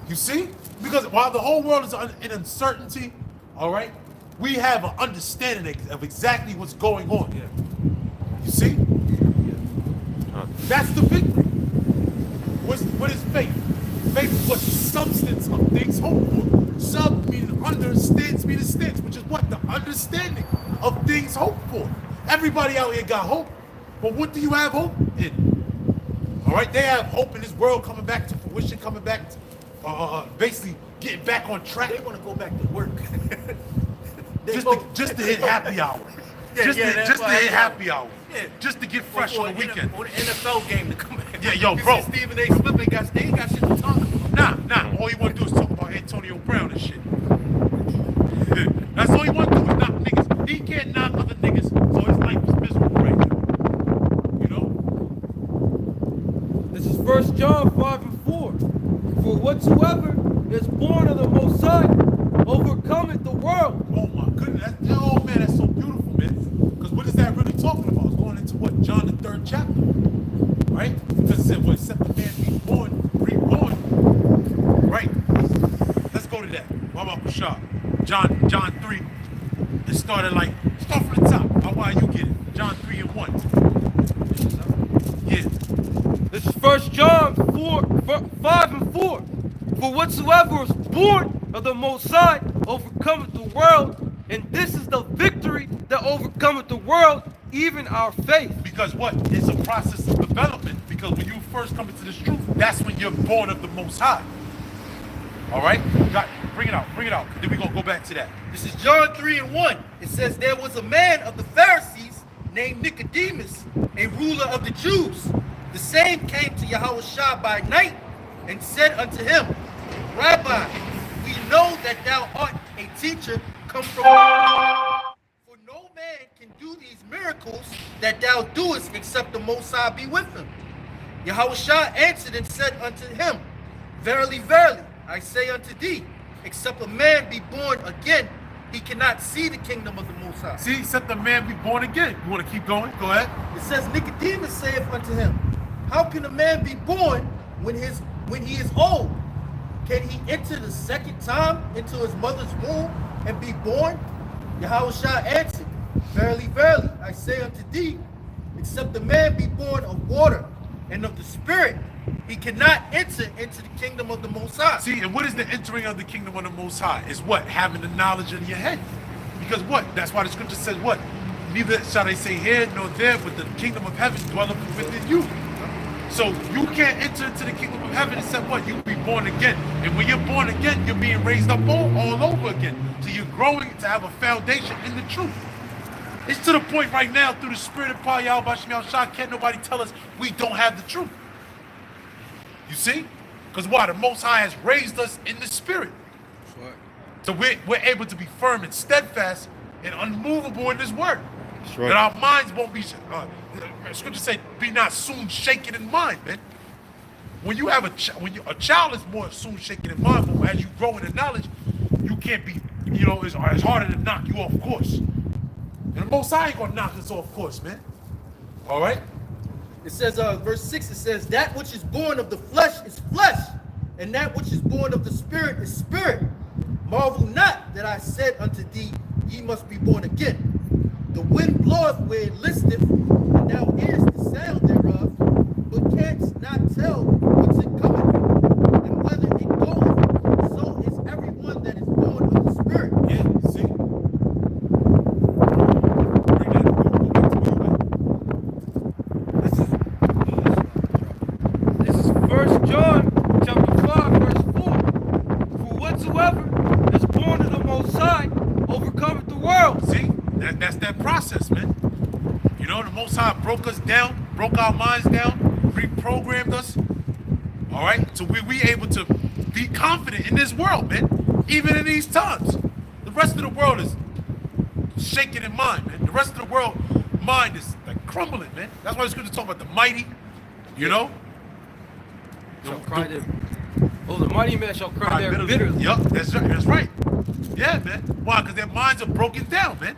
You see? Because while the whole world is in uncertainty, all right, we have an understanding of exactly what's going on. Yeah. You see? That's the victory. What is faith? Faith is what? The substance of things hoped for. Sub meaning under, stance meaning stance, which is what? The understanding of things hoped for. Everybody out here got hope. But what do you have hope in? All right, they have hope in this world coming back to fruition, coming back to, basically getting back on track. They want to go back to work. just to hit happy hour. Just to hit happy hour. Yeah. Just to get fresh on the weekend. Or the NFL game to come back. Yeah, yo, bro. Stephen A. Smith ain't got shit to talk about. Nah. All you want to do is talk about Antonio Brown and shit. That's all you want to do is knock niggas. He can't knock other niggas, so his life is miserable right now. You know? This is 1 John 5:4. For whatsoever is born of the Most High overcometh the world. Oh my goodness. Oh man, that's so beautiful, man. Because what is that really talking about? It's going into what? John the 3rd chapter. Right? Because it said, what? Except the man be born, reborn. Right. Let's go to that. Mama Bashar. John 3. It started start from the top. How wide you get it? John 3 and 1. Yeah. This is 1 John 5:4. For whatsoever is born of the Most High overcometh the world, and this is the victory that overcometh the world, even our faith. Because what? It's a process of development. Because when you first come into this truth, that's when you're born of the Most High. All right? Bring it out. Then we're going to go back to that. This is John 3 and 1. It says, there was a man of the Pharisees named Nicodemus, a ruler of the Jews. The same came to Yahushua by night and said unto him, Rabbi, we know that thou art a teacher come from God. For no man can do these miracles that thou doest except the Most High be with him. Yahushua answered and said unto him, Verily, verily, I say unto thee, except a man be born again, he cannot see the kingdom of the Most High. See, except the man be born again. You want to keep going? Go ahead. It says, Nicodemus saith unto him, how can a man be born when he is old? Can he enter the second time into his mother's womb and be born? Yahushua answered, Verily, verily, I say unto thee, except the man be born of water and of the Spirit, he cannot enter into the kingdom of the Most High. See, and what is the entering of the kingdom of the Most High? Is what? Having the knowledge in your head. Because what? That's why the scripture says what? Neither shall they say here nor there, but the kingdom of heaven dwelleth within you. So you can't enter into the kingdom of heaven except what? You be born again. And when you're born again, you're being raised up all over again. So you're growing to have a foundation in the truth. It's to the point right now, through the spirit of power, Yahweh Shem Shah, can't nobody tell us we don't have the truth. You see? Because why? The Most High has raised us in the spirit. Right. So we're able to be firm and steadfast and unmovable in this word. That's right. That our minds won't be, scripture say, be not soon shaken in mind, man. When you have a child is more soon shaken in mind, but as you grow in the knowledge, you can't be, it's harder to knock you off course. And the Most High ain't gonna knock us off course, man. All right? It says, verse 6, it says, that which is born of the flesh is flesh, and that which is born of the Spirit is spirit. Marvel not that I said unto thee, ye must be born again. The wind bloweth where it listeth, and thou hearest the sound thereof, but canst not tell whence it cometh, and whither it goeth. So is everyone that is born of the Spirit. Yeah, see? Bring that go back to where you at. This is 1 John chapter 5, verse 4. For whatsoever is born of the Most High overcometh the world. See? That's that process, man. The Most High broke us down, broke our minds down, reprogrammed us. All right? So we able to be confident in this world, man. Even in these times. The rest of the world is shaking in mind, man. The rest of the world mind is like crumbling, man. That's why the scripture talk about the mighty, Shall cry their, the mighty man shall cry there bitterly. Yup, that's right. Yeah, man. Why? Because their minds are broken down, man.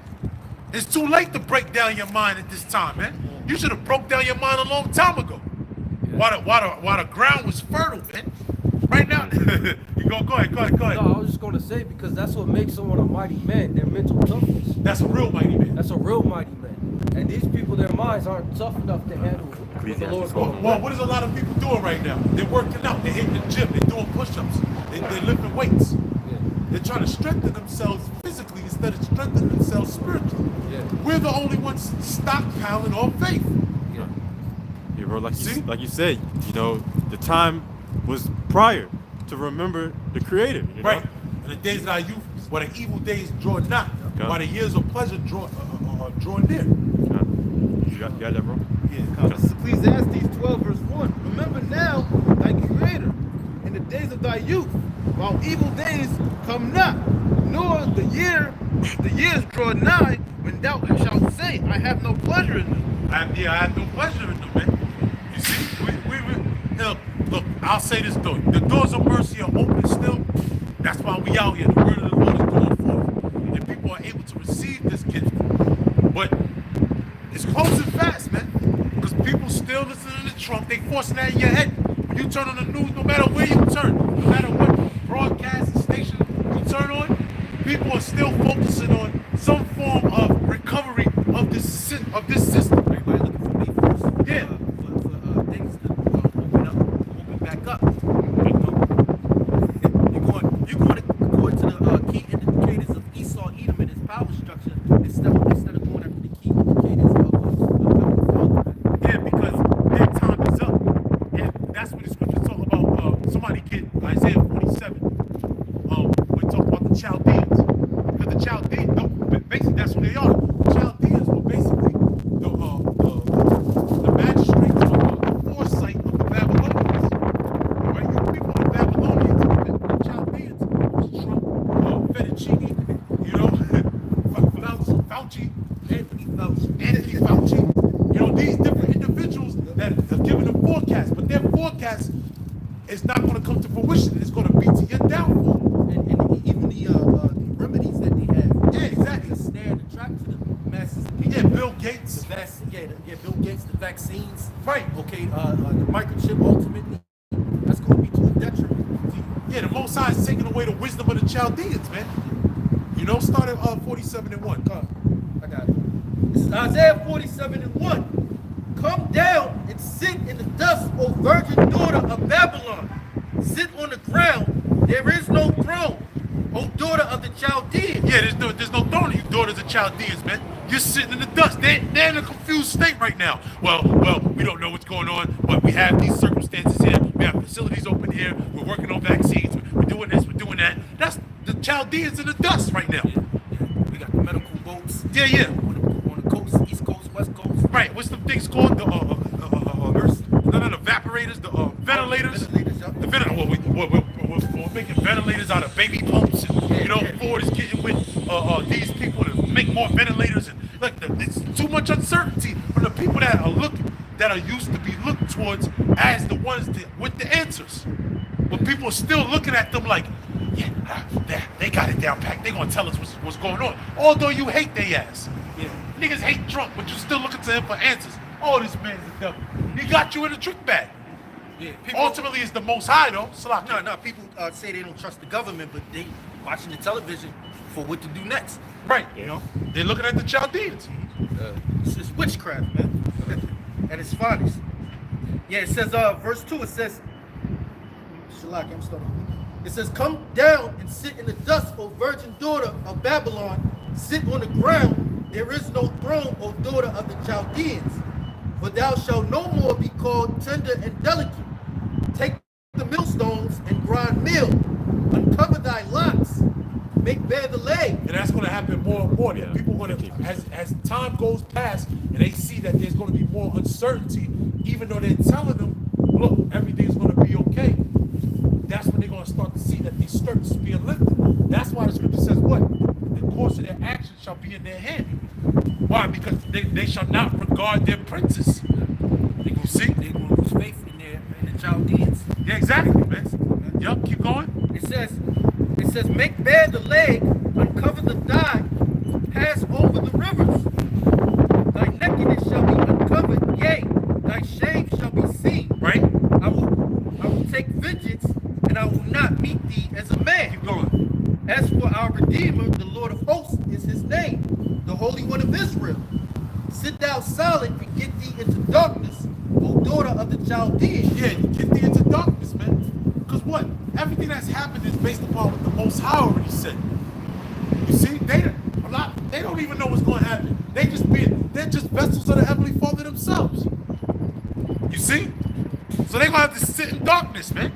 It's too late to break down your mind at this time, man. You should have broke down your mind a long time ago. Yeah. While the ground was fertile, man. Right now, go ahead. No, I was just going to say, because that's what makes someone a mighty man, their mental toughness. That's a real mighty man. That's a real mighty man. And these people, their minds aren't tough enough to handle what the Lord calls them. Well, what is a lot of people doing right now? They're working out. They're hitting the gym. They're doing push-ups. They're lifting weights. Yeah. They're trying to strengthen themselves physically instead of strengthening themselves spiritually. Yeah. We're the only ones stockpiling on faith. Yeah. Yeah, bro, See? like you said, the time was prior to remember the Creator. Right. And the days of our youth, where the evil days draw not, Okay. while the years of pleasure draw near. You got that, bro? Yeah. This is Ecclesiastes 12, verse 1. Remember now thy Creator in the days of thy youth, while evil days come not, nor the years draw nigh, when thou shalt say, I have no pleasure in them. I have no pleasure in them, man. You see, look, I'll say this though. The doors of mercy are open still. That's why we out here. The word of the Lord is going forth. And people are able to receive this gift. But it's close and fast, man. Because people still listening to Trump. They forcing that in your head. When you turn on the news, no matter where you turn, no matter what broadcast station you turn on, people are still focusing on some form of recovery of this system. Everybody looking for me first. Yeah. For things to open back up. You're going to go into the key indicators of Esau, Edom, and his power structure instead of going after the key indicators of Yeah, because their time is up. And that's what the scriptures talk about. Somebody get Isaiah 47. We talk about the Chaldeans. Because the Chaldeans, basically that's who they are. The Chaldeans were basically the magistrates of the foresight of the Babylonians. Right? You people are Babylonians, the Chaldeans, Trump, Fettuccine, Fauci, Anthony Fauci. These different individuals that have given them forecasts, but their forecast is not going to come to fruition. It's going to be to your downfall. and even the remedies that they have. Yeah, exactly. The snare, the trap to the masses. Yeah, Bill Gates. Bill Gates, the vaccines. Right. Okay, the microchip ultimately, that's going to be to a detriment to you. Yeah, the Most High is taking away the wisdom of the Chaldeans, man. Start at 47 and 1. I got it. This is Isaiah 47 and 1. Come down and Sit in the dust, O virgin daughter of Babylon. Sit on the ground. There is no throne, O daughter of the Chaldeans. Yeah, there's no throne in you daughters of Chaldeans, man. You're sitting in the dust. They're in a confused state right now. Well, we don't know what's going on, but we have these circumstances here. We have facilities open here. We're working on vaccines. We're doing this. We're doing that. That's the Chaldeans in the dust right now. We got the medical boats. Yeah. On the coast, east coast, west coast. Right. What's the things called? The evaporators, the ventilators. Ventilators, yup. The ventilator. We're making ventilators out of baby pumps, and Ford is getting with these people to make more ventilators, and it's too much uncertainty from the people that are used to be looked towards as the ones with the answers. But people are still looking at them like, yeah, they got it down packed. They gonna tell us what's going on. Although you hate they ass. Yeah. Niggas hate Trump, but you still looking to him for answers. Oh, this man's the devil. He got you in a trick bag. Yeah, Ultimately, it's the Most High, though. No. People say they don't trust the government, but they watching the television for what to do next. Right. They're looking at the Chaldeans. It's witchcraft, man, at its finest. Yeah, it says, verse 2, it says, Shalak, I'm starting. It says, come down and sit in the dust, O virgin daughter of Babylon. Sit on the ground. There is no throne, O daughter of the Chaldeans. For thou shalt no more be called tender and delicate. Take the millstones and grind meal. Uncover thy locks. Make bare the leg. And that's going to happen more and more. Yeah. People are going to, as time goes past, and they see that there's going to be more uncertainty, even though they're telling them, look, everything's going to be okay. That's when they're going to start to see that these skirts is being lifted. That's why the scripture says what? The course of their actions shall be in their hand. Why? Because they shall not regard their princes. They gonna see. They gonna lose faith in the Chaldeans. Yeah, exactly, man. Yup, keep going. It says, make bare the leg, uncover the thigh, pass over the rivers. Thy nakedness shall be uncovered, yea, thy shame shall be seen. Right? I will take vengeance, and I will not meet thee as a man. Keep going. As for our Redeemer, the Lord of hosts is his name, the Holy One of Israel. Sit thou silent and get thee into darkness, O daughter of the Chaldeans. Yeah, get thee into darkness, man. Because what? Everything that's happened is based upon what the Most High already said. You see, they don't even know what's going to happen. They're just vessels of the Heavenly Father themselves. You see? So they're going to have to sit in darkness, man.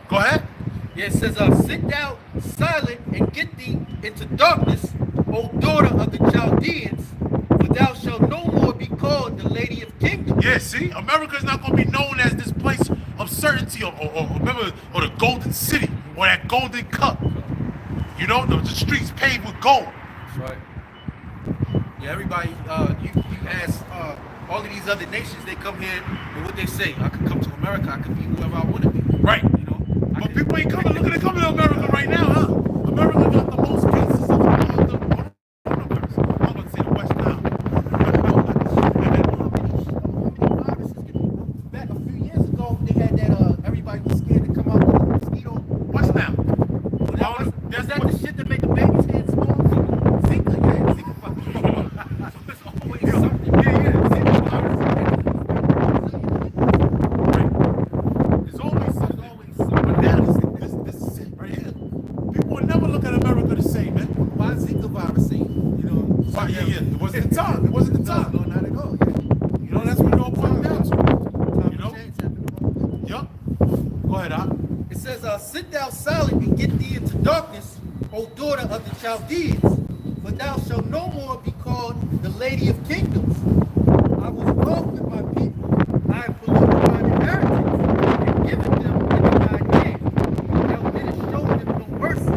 Go ahead. Yeah, it says, sit thou silent and get thee into darkness, O daughter of the Chaldeans, for thou shalt no more be called the Lady of Kingdoms. Yeah, see? America is not going to be known as this place of certainty or the Golden City or that Golden Cup. You know, the streets paved with gold. That's right. Yeah, everybody, you ask all of these other nations, they come here, and what they say, I could come to America, I could be whoever I want to be. Right. You know? But people ain't coming. Look at it coming to America right now, huh? America got the most cases of coronavirus. I'm going to say the West now. Back a few years ago, they had that, everybody was scared to come out with a mosquito. What's now? Was that the shit that made the baby's head small? Zika, yeah, Zika virus. It's always something. Yeah, Zika virus. Right. There's always something. But now this is it right here. People will never look at America the same, man. Why Zika virus ain't, you know? Why, yeah. It wasn't the time. It wasn't the time. No, not at all. Yeah. You know, that's what it all boils down to. You know? Change happened. Yup. Go ahead, Doc. It says, sit thou silent and get thee into darkness, O daughter of the Chaldeans, for thou shalt no more be called the Lady of Kingdoms. I was wroth with my people, I have polluted mine inheritance, and given them into thine hand. Thou didst show them no mercy,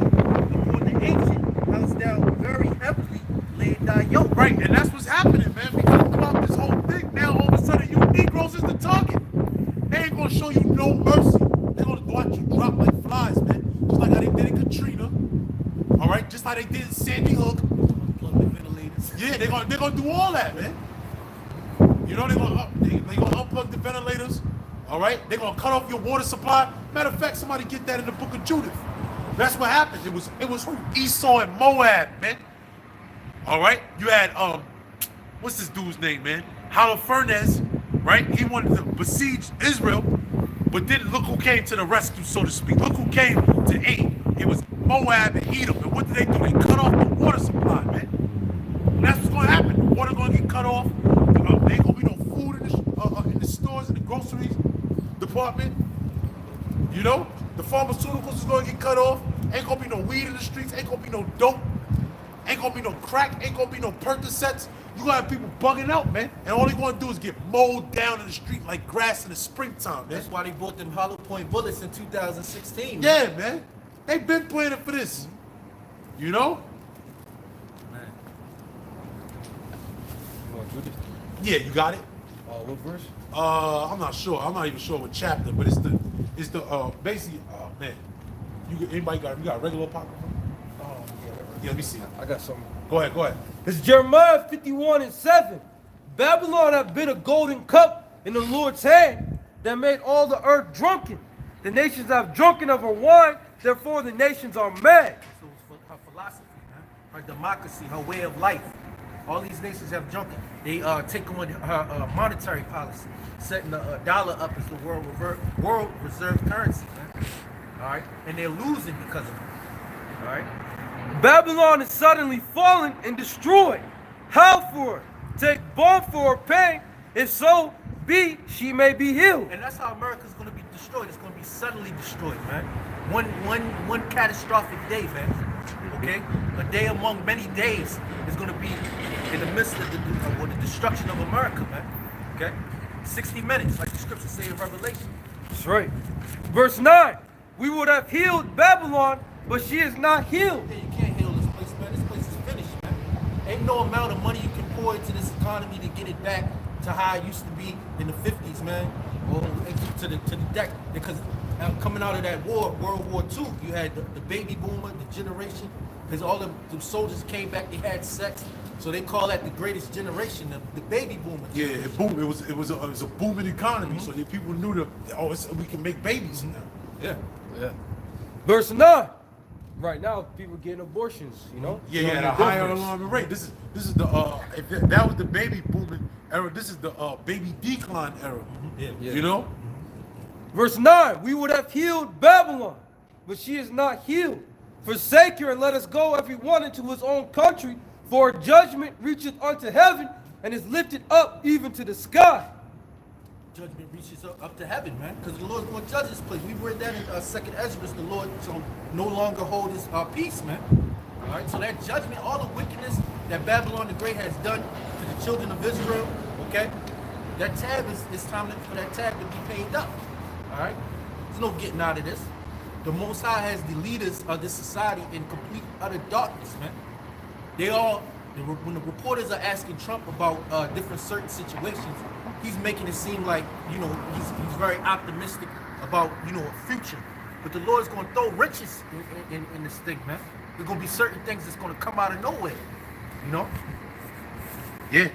upon the ancient hast thou very heavily laid thy yoke. Right, and that's what's happening, man. Because throughout this whole thing, now all of a sudden you Negroes is the target. They ain't gonna show you no mercy. They're gonna watch you drop like flies, man. Just like how they did in Katrina. All right, just like they did in Sandy Hook. Unplug the ventilators. Yeah, they're gonna do all that, man. You know, they're gonna unplug the ventilators. All right, they're gonna cut off your water supply. Matter of fact, somebody get that in the Book of Judith. That's what happened. It was who? Esau and Moab, man. All right, you had what's this dude's name, man? Holofernes, right? He wanted to besiege Israel, but then look who came to the rescue, so to speak. Look who came to aid. It was Moab and Edom. And what did they do? They cut off the water supply, man. And that's what's gonna happen. The water's gonna get cut off. There ain't gonna be no food in the stores, in the groceries department. You know, the pharmaceuticals is gonna get cut off. Ain't gonna be no weed in the streets. Ain't gonna be no dope. Ain't gonna be no crack. Ain't gonna be no Percocets. You gonna have people bugging out, man. And all they gonna do is get mowed down in the street like grass in the springtime, man. That's why they bought them hollow point bullets in 2016. Yeah, man. They been planning for this. You know? Man. You want to do this? Yeah, you got it. What verse? I'm not sure. I'm not even sure what chapter, but it's the basically. Man, you got a regular popcorn? Yeah, let me see. I got something. Go ahead. It's Jeremiah 51:7. Babylon hath been a golden cup in the Lord's hand that made all the earth drunken. The nations have drunken of her wine, therefore the nations are mad. So it's her philosophy, man. Her democracy, her way of life. All these nations have drunk it. They take on her monetary policy, setting the dollar up as the world reserve currency, man. All right, and they're losing because of it. All right. Babylon is suddenly fallen and destroyed. How for her? Take balm for her pain, if so be she may be healed. And that's how America's going to be destroyed. It's going to be suddenly destroyed, man. One catastrophic day, man. Okay, a day among many days is going to be in the midst of the destruction of America, man. Okay, 60 minutes, like the scriptures say in Revelation. That's right. Verse 9. We would have healed Babylon, but she is not healed. Yeah, you can't heal this place, man. This place is finished, man. Ain't no amount of money you can pour into this economy to get it back to how it used to be in the 50s, man, or to the deck. Because coming out of that war, World War II, you had the baby boomer, the generation, because all the soldiers came back, they had sex, so they call that the greatest generation, the baby boomer. Yeah, it boomed. It was a booming economy, so that people knew that we can make babies now. Yeah. Yeah. Verse 9. Right now, people getting abortions, you know? Yeah, the higher alarming rate. This is the if that was the baby booming era. This is the baby decline era. Yeah. You know? Verse 9. We would have healed Babylon, but she is not healed. Forsake her and let us go every one into his own country, for judgment reacheth unto heaven and is lifted up even to the sky. Judgment reaches up to heaven, man, because the Lord's going to judge this place. We read that in 2nd Ezra. The Lord shall no longer hold his peace, man. All right, so that judgment, all the wickedness that Babylon the Great has done to the children of Israel, okay, that tab it's time for that tab to be paid up. All right, there's no getting out of this. The Most High has the leaders of this society in complete utter darkness, man. When the reporters are asking Trump about different certain situations, he's making it seem like, you know, he's very optimistic about, you know, a future. But the Lord's going to throw riches in this thing, man. There's going to be certain things that's going to come out of nowhere, you know? Yeah.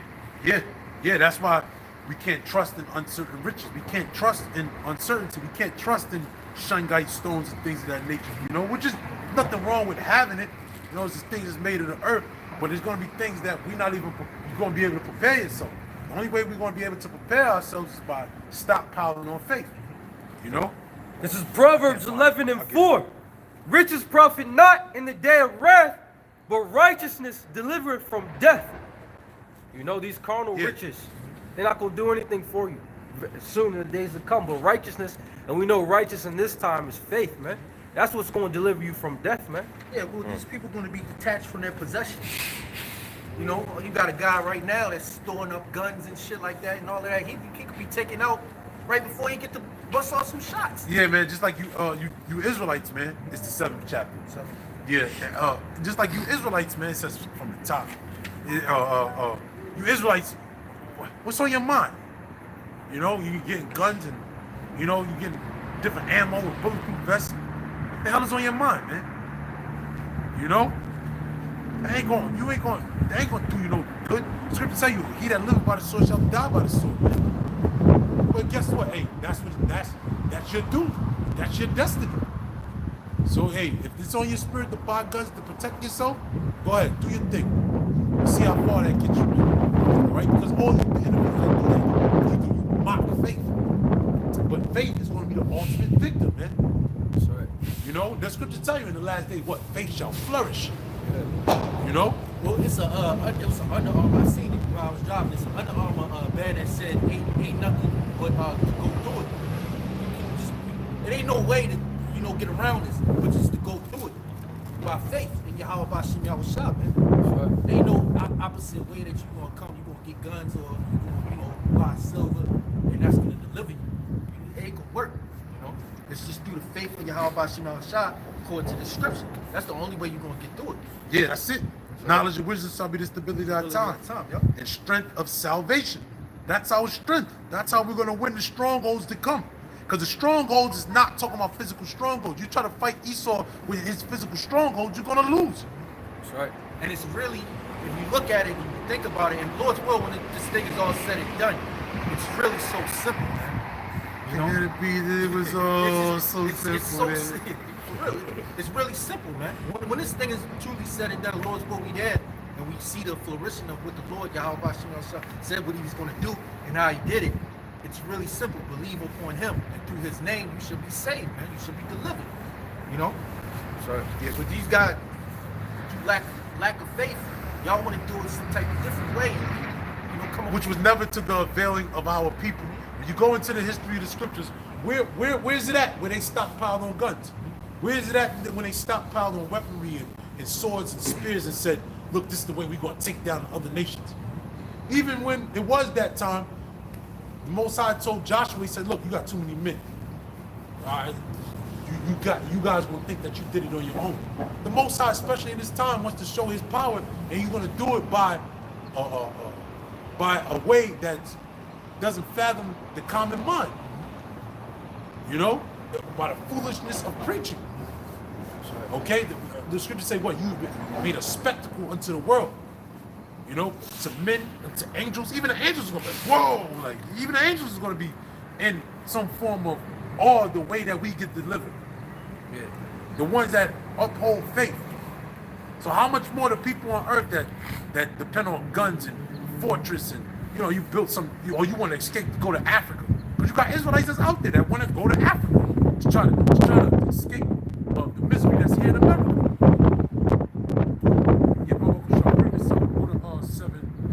That's why we can't trust in uncertain riches. We can't trust in uncertainty. We can't trust in shungite stones and things of that nature, you know, which is nothing wrong with having it. You know, it's just things that's made of the earth, but there's going to be things that we're not even going to be able to prepare yourself. The only way we're going to be able to prepare ourselves is by stockpiling on faith, you know? This is Proverbs 11:4. Riches profit not in the day of wrath, but righteousness delivereth from death. You know, these carnal riches, they're not going to do anything for you soon in the days to come. But righteousness, and we know righteous in this time is faith, man. That's what's going to deliver you from death, man. Yeah, well, these people going to be detached from their possessions. You know, you got a guy right now that's storing up guns and shit like that and all of that. He could be taken out right before he get to bust off some shots. Yeah, man, just like you Israelites, man. It's the 7th chapter. Yeah, just like you Israelites, man, it says from the top. You Israelites, what's on your mind? You know, you getting guns and, you know, you getting different ammo and bulletproof vests. What the hell is on your mind, man? You know? That ain't going to do you no good. Scripture tell you, he that liveth by the sword shall die by the sword, man. But guess what? Hey, that's your doom. That's your destiny. So hey, if it's on your spirit to buy guns to protect yourself, go ahead, do your thing. See how far that gets you. All right? Because all the enemies that do that, they do you ultimate victor, man. That's right. You know, the scripture tell you in the last days what faith shall flourish. You know, Well, it was an Under Armour. I seen it while I was driving. It's an Under Armour band that said ain't nothing but to go through it. It ain't no way to get around this, but just to go through it by faith in Yahweh Bashim Yahushua, man. That's right. There ain't no opposite way that you're gonna come. You're gonna get guns or you gonna buy silver, and that's gonna deliver you. It ain't gonna work. It's just through the faith of Yahweh Bashim Yahushua according to the scripture. That's the only way you're gonna get through it. yeah, that's it. Knowledge and wisdom shall be the stability of our time. Yep. And strength of salvation. That's our strength. That's how we're gonna win the strongholds to come. Because the strongholds is not talking about physical strongholds. You try to fight Esau with his physical strongholds, you're gonna lose. That's right. And it's really, if you look at it and you think about it, and Lord's will, when this thing is all said and done, it's really so simple, man. You know? It was so simple. It's really simple, man. When this thing is truly said and done, Lord's will, we there, and we see the flourishing of what the Lord Yahweh Bashim said what he was going to do and how he did it. It's really simple. Believe upon him, and through his name, you should be saved, man. You should be delivered. You know? That's right. Yeah, but these guys, lack of faith, y'all want to do it some type of different way. Come on. Which was never to the availing of our people. When you go into the history of the scriptures, where's it at? Where they stockpiled on guns? Where is it at when they stockpiled on weaponry and swords and spears and said, look, this is the way we're going to take down other nations? Even when it was that time, the Most High told Joshua, he said, look, you got too many men. All right, you guys will think that you did it on your own. The Most High, especially in this time, wants to show his power, and he's going to do it by a way that doesn't fathom the common mind. You know, by the foolishness of preaching. Okay, the scriptures say what? You've made a spectacle unto the world. You know, to men and to angels. Even the angels are going to be, whoa, like, even the angels are going to be in some form of awe the way that we get delivered. Yeah. The ones that uphold faith. So how much more the people on earth that depend on guns and fortress and, you built some, or you want to escape to go to Africa. Because you got Israelites that's out there that want to go to Africa to try to escape the misery that's here in America. Yeah, bring this up. Go to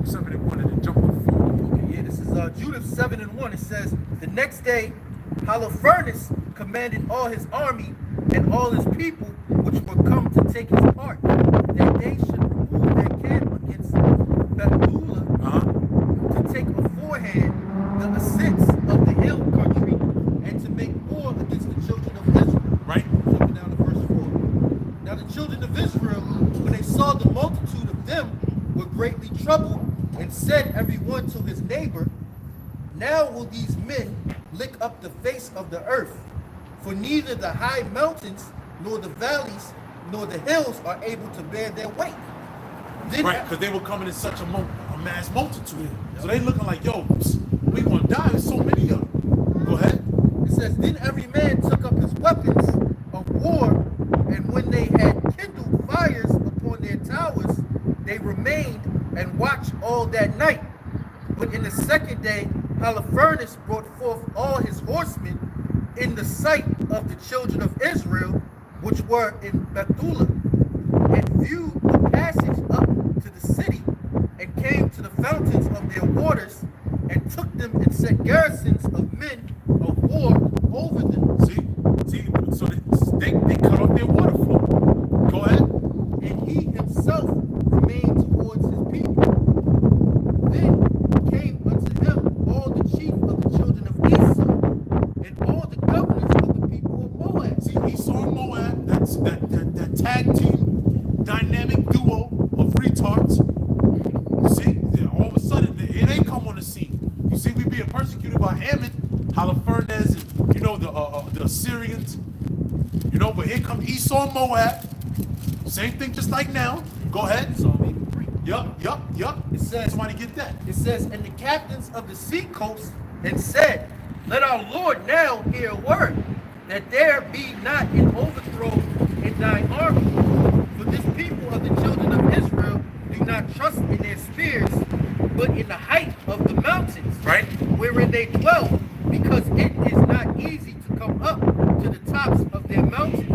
7 and 1 and then jump to 4. Okay, yeah, this is Judith 7 and 1. It says, the next day, Holofernes commanded all his army and all his people, which were come to take his part, that they should remove their camp against Bethula, to take aforehand the ascents of the hill country, and to make war against the children of Israel. Right. Jumping down to verse 4. Now the children of Israel, when they saw the multitude of them, were greatly troubled, and said every one to his neighbor, now will these men lick up the face of the earth, for neither the high mountains, nor the valleys, nor the hills are able to bear their weight. Then Right, because they were coming in such a mass multitude. So they looking like, yo, we gonna die. There's so many of them. Go ahead. it says, then every man took up his weapons of war, and when they had kindled fires upon their towers, they remained and watched all that night. But in the second day, Holofernes brought forth all his horsemen in the sight of the children of Israel, which were in Bethula, and viewed the passage up to the city, and came to the fountains of their waters, and took them and set garrisons of men of war over them. See, so they cut off their water flow. Go ahead. And he himself remained towards his people. Then came unto him all the chief of the children of Esau, and all the governors of the people of Moab. See, Esau and Moab, that's that tag team, dynamic duo of retards. See, all of a sudden, here they come on the scene. You see, we being persecuted by Ammon, Holofernes, and the Assyrians. But here come Esau and Moab. Same thing, just like now. Go ahead. Psalm 83. Yup. It says, Somebody get that. It says, and the captains of the sea coast and said, let our Lord now hear a word, that there be not an overthrow in thine army. For this people of the children of Israel do not trust in their spears, but in the height of the mountains, Right. wherein they dwell, because it is not easy to come up to the tops of their mountains.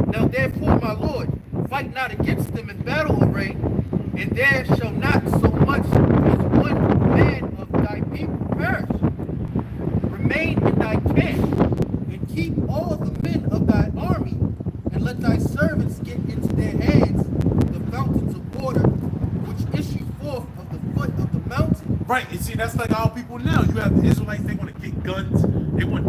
Now therefore, my Lord, fight not against them in battle array, and there shall not so much as one man of thy people perish. Remain in thy camp, and keep all the men of thy army, and let thy servants get into their hands the fountains of water which issue forth of the foot of the mountain. Right, and see, that's like our people now. You have the Israelites, they want to get guns. They want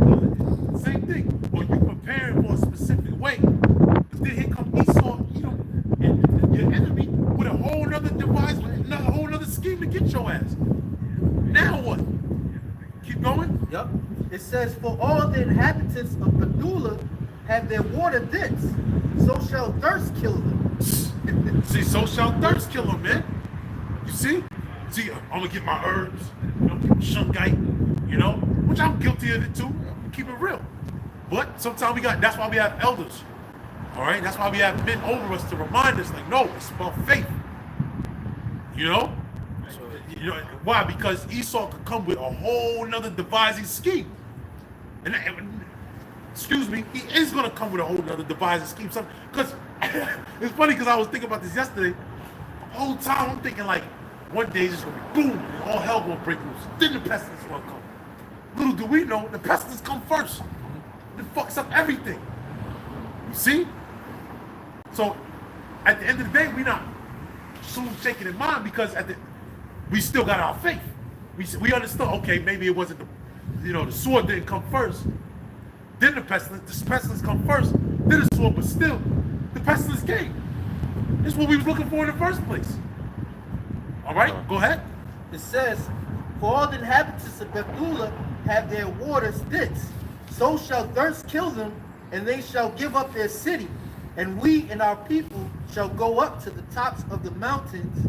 same thing. Or you preparing for a specific way. But then here come Esau, and your enemy with a whole nother device, with a whole nother scheme to get your ass. Now what? Keep going? Yep. It says, for all the inhabitants of Bethula have their water thence, so shall thirst kill them. See, so shall thirst kill them, man. You see? See, I'm gonna get my herbs, shungite, which I'm guilty of it too. Keep it real. But sometimes that's why we have elders. All right? That's why we have men over us to remind us, like, no, it's about faith. Why? Because Esau could come with a whole nother devising scheme. And excuse me, he is gonna come with a whole nother devising scheme. Because it's funny because I was thinking about this yesterday. The whole time I'm thinking like, one day it's just gonna be boom, and all hell gonna break loose. Then the pestilence gonna come. Little do we know, the pestilence come first. It fucks up everything. You see? So at the end of the day, we not soon shaking in mind because we still got our faith. We understood, okay, maybe it wasn't the sword didn't come first. Then the pestilence come first, then the sword, but still, the pestilence came. This is what we was looking for in the first place. All right, go ahead. It says, for all the inhabitants of Bethula have their waters thence, so shall thirst kill them, and they shall give up their city, and we and our people shall go up to the tops of the mountains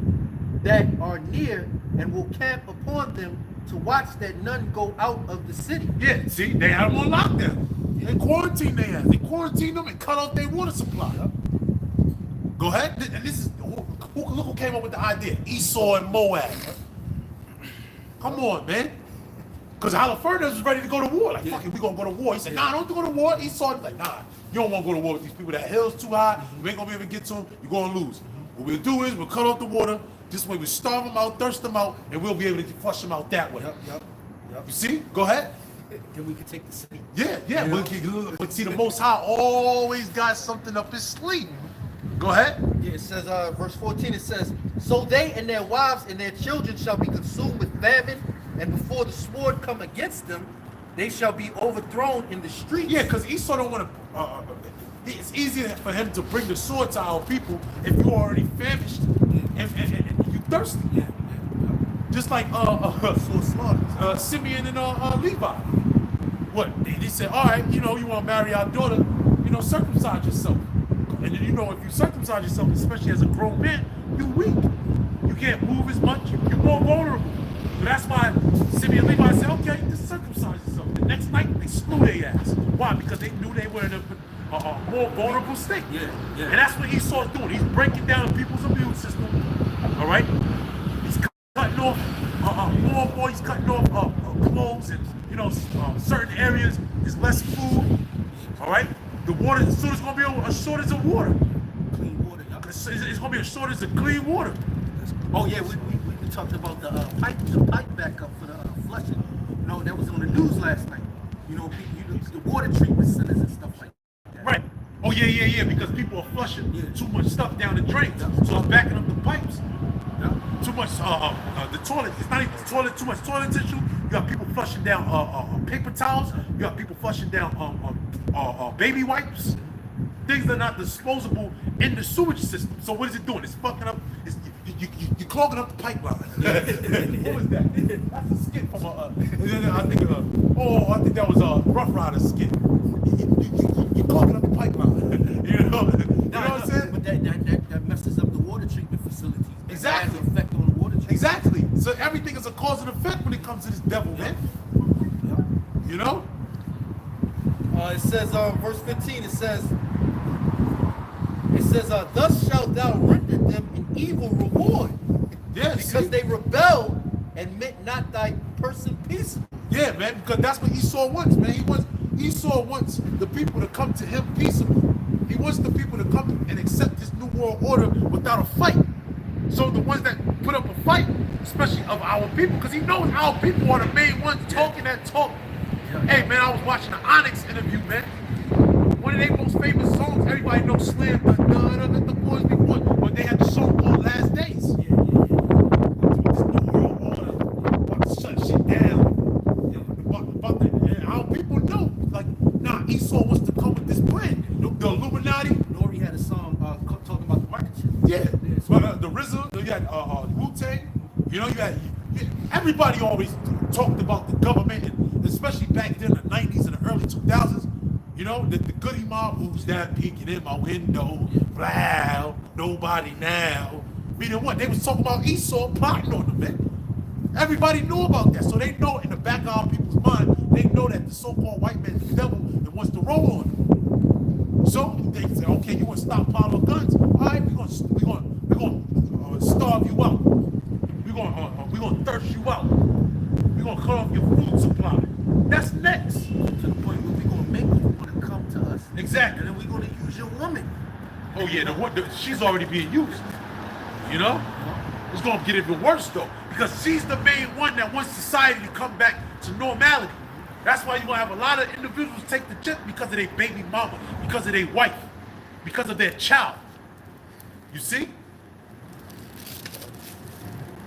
that are near, and will camp upon them to watch that none go out of the city. Yeah, see, they had them on lockdown. They quarantined their ass. They quarantined them and cut off their water supply. Go ahead. And this is look who came up with the idea. Esau and Moab. Come on, man. Because Halifax was ready to go to war. Like, fuck it, we gonna go to war. He said, nah, don't go to war. Esau was like, nah, you don't want to go to war with these people. That hill's too high. You ain't gonna be able to get to them. You're gonna lose. What we'll do is we'll cut off the water. This way we starve them out, thirst them out, and we'll be able to flush them out that way. Yep. You see? Go ahead. Then we can take the city. Yeah. But see, the Most High always got something up his sleeve. Go ahead. Yeah, it says, verse 14, it says, so they and their wives and their children shall be consumed with famine, and before the sword come against them, they shall be overthrown in the streets. Yeah, because Esau don't want to. It's easier for him to bring the sword to our people if you're already famished and you thirsty. Yeah. Just like Simeon and Levi. What? They said, all right, you want to marry our daughter, circumcise yourself. And then, if you circumcise yourself, especially as a grown man, you're weak. You can't move as much. You're more vulnerable. So that's why Simeon and Levi said, okay, just circumcise yourself. The next night, they slew their ass. Why? Because they knew they were in a more vulnerable state. Yeah. And that's what Esau's doing. He's breaking down people's immune system. All right? He's cutting off more and more. He's cutting off clothes and, certain areas. There's less food. All right? The water, soon it's going to be a shortage of water. Clean water. Yep. It's going to be a shortage of clean water. Oh yeah, we talked about the pipe backup for the flushing. That was on the news last night. The water treatment centers and stuff like that. Right. Oh yeah, because people are flushing too much stuff down the drains. So it's backing up the pipes. Too much the toilet. It's not even the toilet. Too much toilet tissue. You got people flushing down paper towels. You got people flushing down baby wipes. Things that are not disposable in the sewage system. So what is it doing? It's fucking up. You're clogging up the pipeline. What was that? That's a skit from I think that was a Rough Rider skit. You're clogging up the pipeline. You know what I'm saying? But that messes up the water treatment facilities. Exactly. It has an effect on the water treatment. Exactly. So everything is a cause and effect when it comes to this devil, man. You know? It says, verse 15, it says, thus shalt thou render them an evil reward. Yeah, because they rebelled and meant not thy person peaceable. Yeah, man, because that's what Esau wants, man. Esau wants the people to come to him peaceably. He wants the people to come and accept his new world order without a fight. So the ones that put up a fight, especially of our people, because he knows our people are the main ones talking that talk. Hey man, I was watching the Onyx interview, man. One of their most famous songs, everybody knows Slam, but let the boys be one. But they had the song called Last Days. This new world order, about to shut shit down. About that. And our people know, like, nah, Esau wants to come with this plan. The Illuminati. Nori had a song talking about the market ship. Yeah, but the RZA, you had Wu-Tang, you know, you had everybody always talked about the government, and especially back then, the 90s and the early 2000s, you know, the goody mob, who's that peeking in my window, blah, nobody now. Meaning what? They was talking about Esau plotting on them, man. Everybody knew about that, so they know in the back of our people's mind, they know that the so-called white man is the devil and wants to roll on them. So they say, okay, you want to stockpile of guns? All right, we're gonna starve you out. We're gonna thirst you out. We're gonna cut off your food supply. That's next. To the point where we're gonna make you want to come to us. Exactly. And then we're gonna use your woman. Oh yeah, she's already being used. You know? It's gonna get even worse though, because she's the main one that wants society to come back to normality. That's why you're gonna have a lot of individuals take the chip because of their baby mama, because of their wife, because of their child. You see?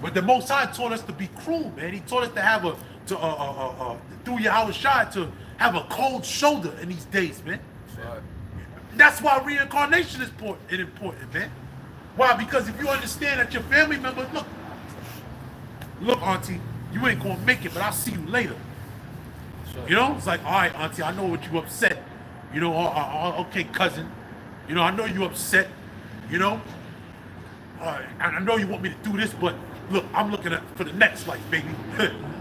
But the Most High taught us to be cruel, man. He taught us to have through Yahweh Shai, to have a cold shoulder in these days, man. Right. That's why reincarnation is important, man. Why? Because if you understand that your family members, look, auntie, you ain't gonna make it, but I'll see you later. Right. You know, it's like, all right, auntie, I know what you upset. You know, okay, cousin. You know, I know you upset. You know, I know you want me to do this, but look, I'm looking for the next life, baby.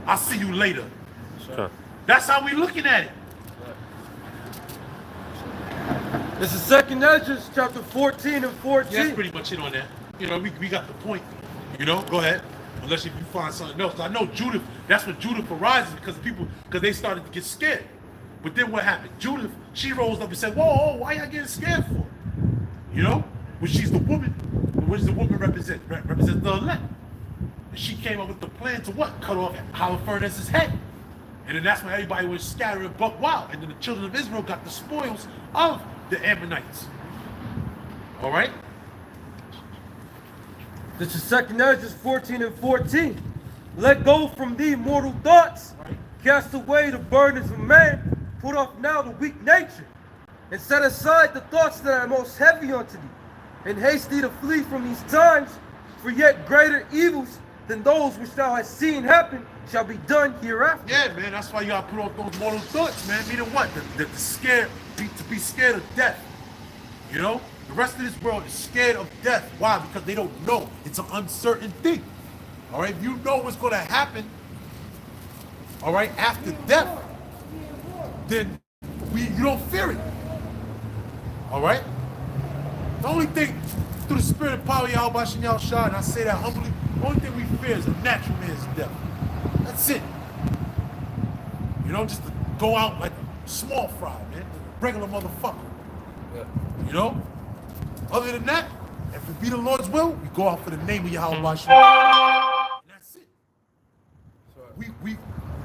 I'll see you later. Okay. That's how we looking at it. This is 2nd Ezra, chapter 14 and 14. Yeah, that's pretty much it on that. You know, we got the point. You know, go ahead. Unless if you find something else. I know Judith, that's when Judith arises, because they started to get scared. But then what happened? Judith, she rose up and said, whoa, why y'all getting scared for? You know, when she's the woman, what does the woman represent? Represents the elect. And she came up with the plan to what? Cut off Holofernes' head. And then that's when everybody was scattered and buck wild. And then the children of Israel got the spoils of the Ammonites. All right? This is 2nd Ezra 14 and 14. Let go from thee mortal thoughts. Right. Cast away the burdens of man. Put off now the weak nature. And set aside the thoughts that are most heavy unto thee. And haste thee to flee from these times. For yet greater evils than those which thou hast seen happen shall be done hereafter. Yeah, man, that's why you gotta put off those mortal thoughts, man. Meaning what? To be scared of death. You know? The rest of this world is scared of death. Why? Because they don't know. It's an uncertain thing. All right? If you know what's gonna happen, all right, after death, then you don't fear it. All right? The only thing, through the spirit of power, Yahweh Shem Yahweh Shai, and I say that humbly, the only thing we fear is a natural man's death. That's it. You know, just to go out like a small fry, man. A regular motherfucker. Yeah. You know? Other than that, if it be the Lord's will, we go out for the name of Yahweh Shem. And that's it.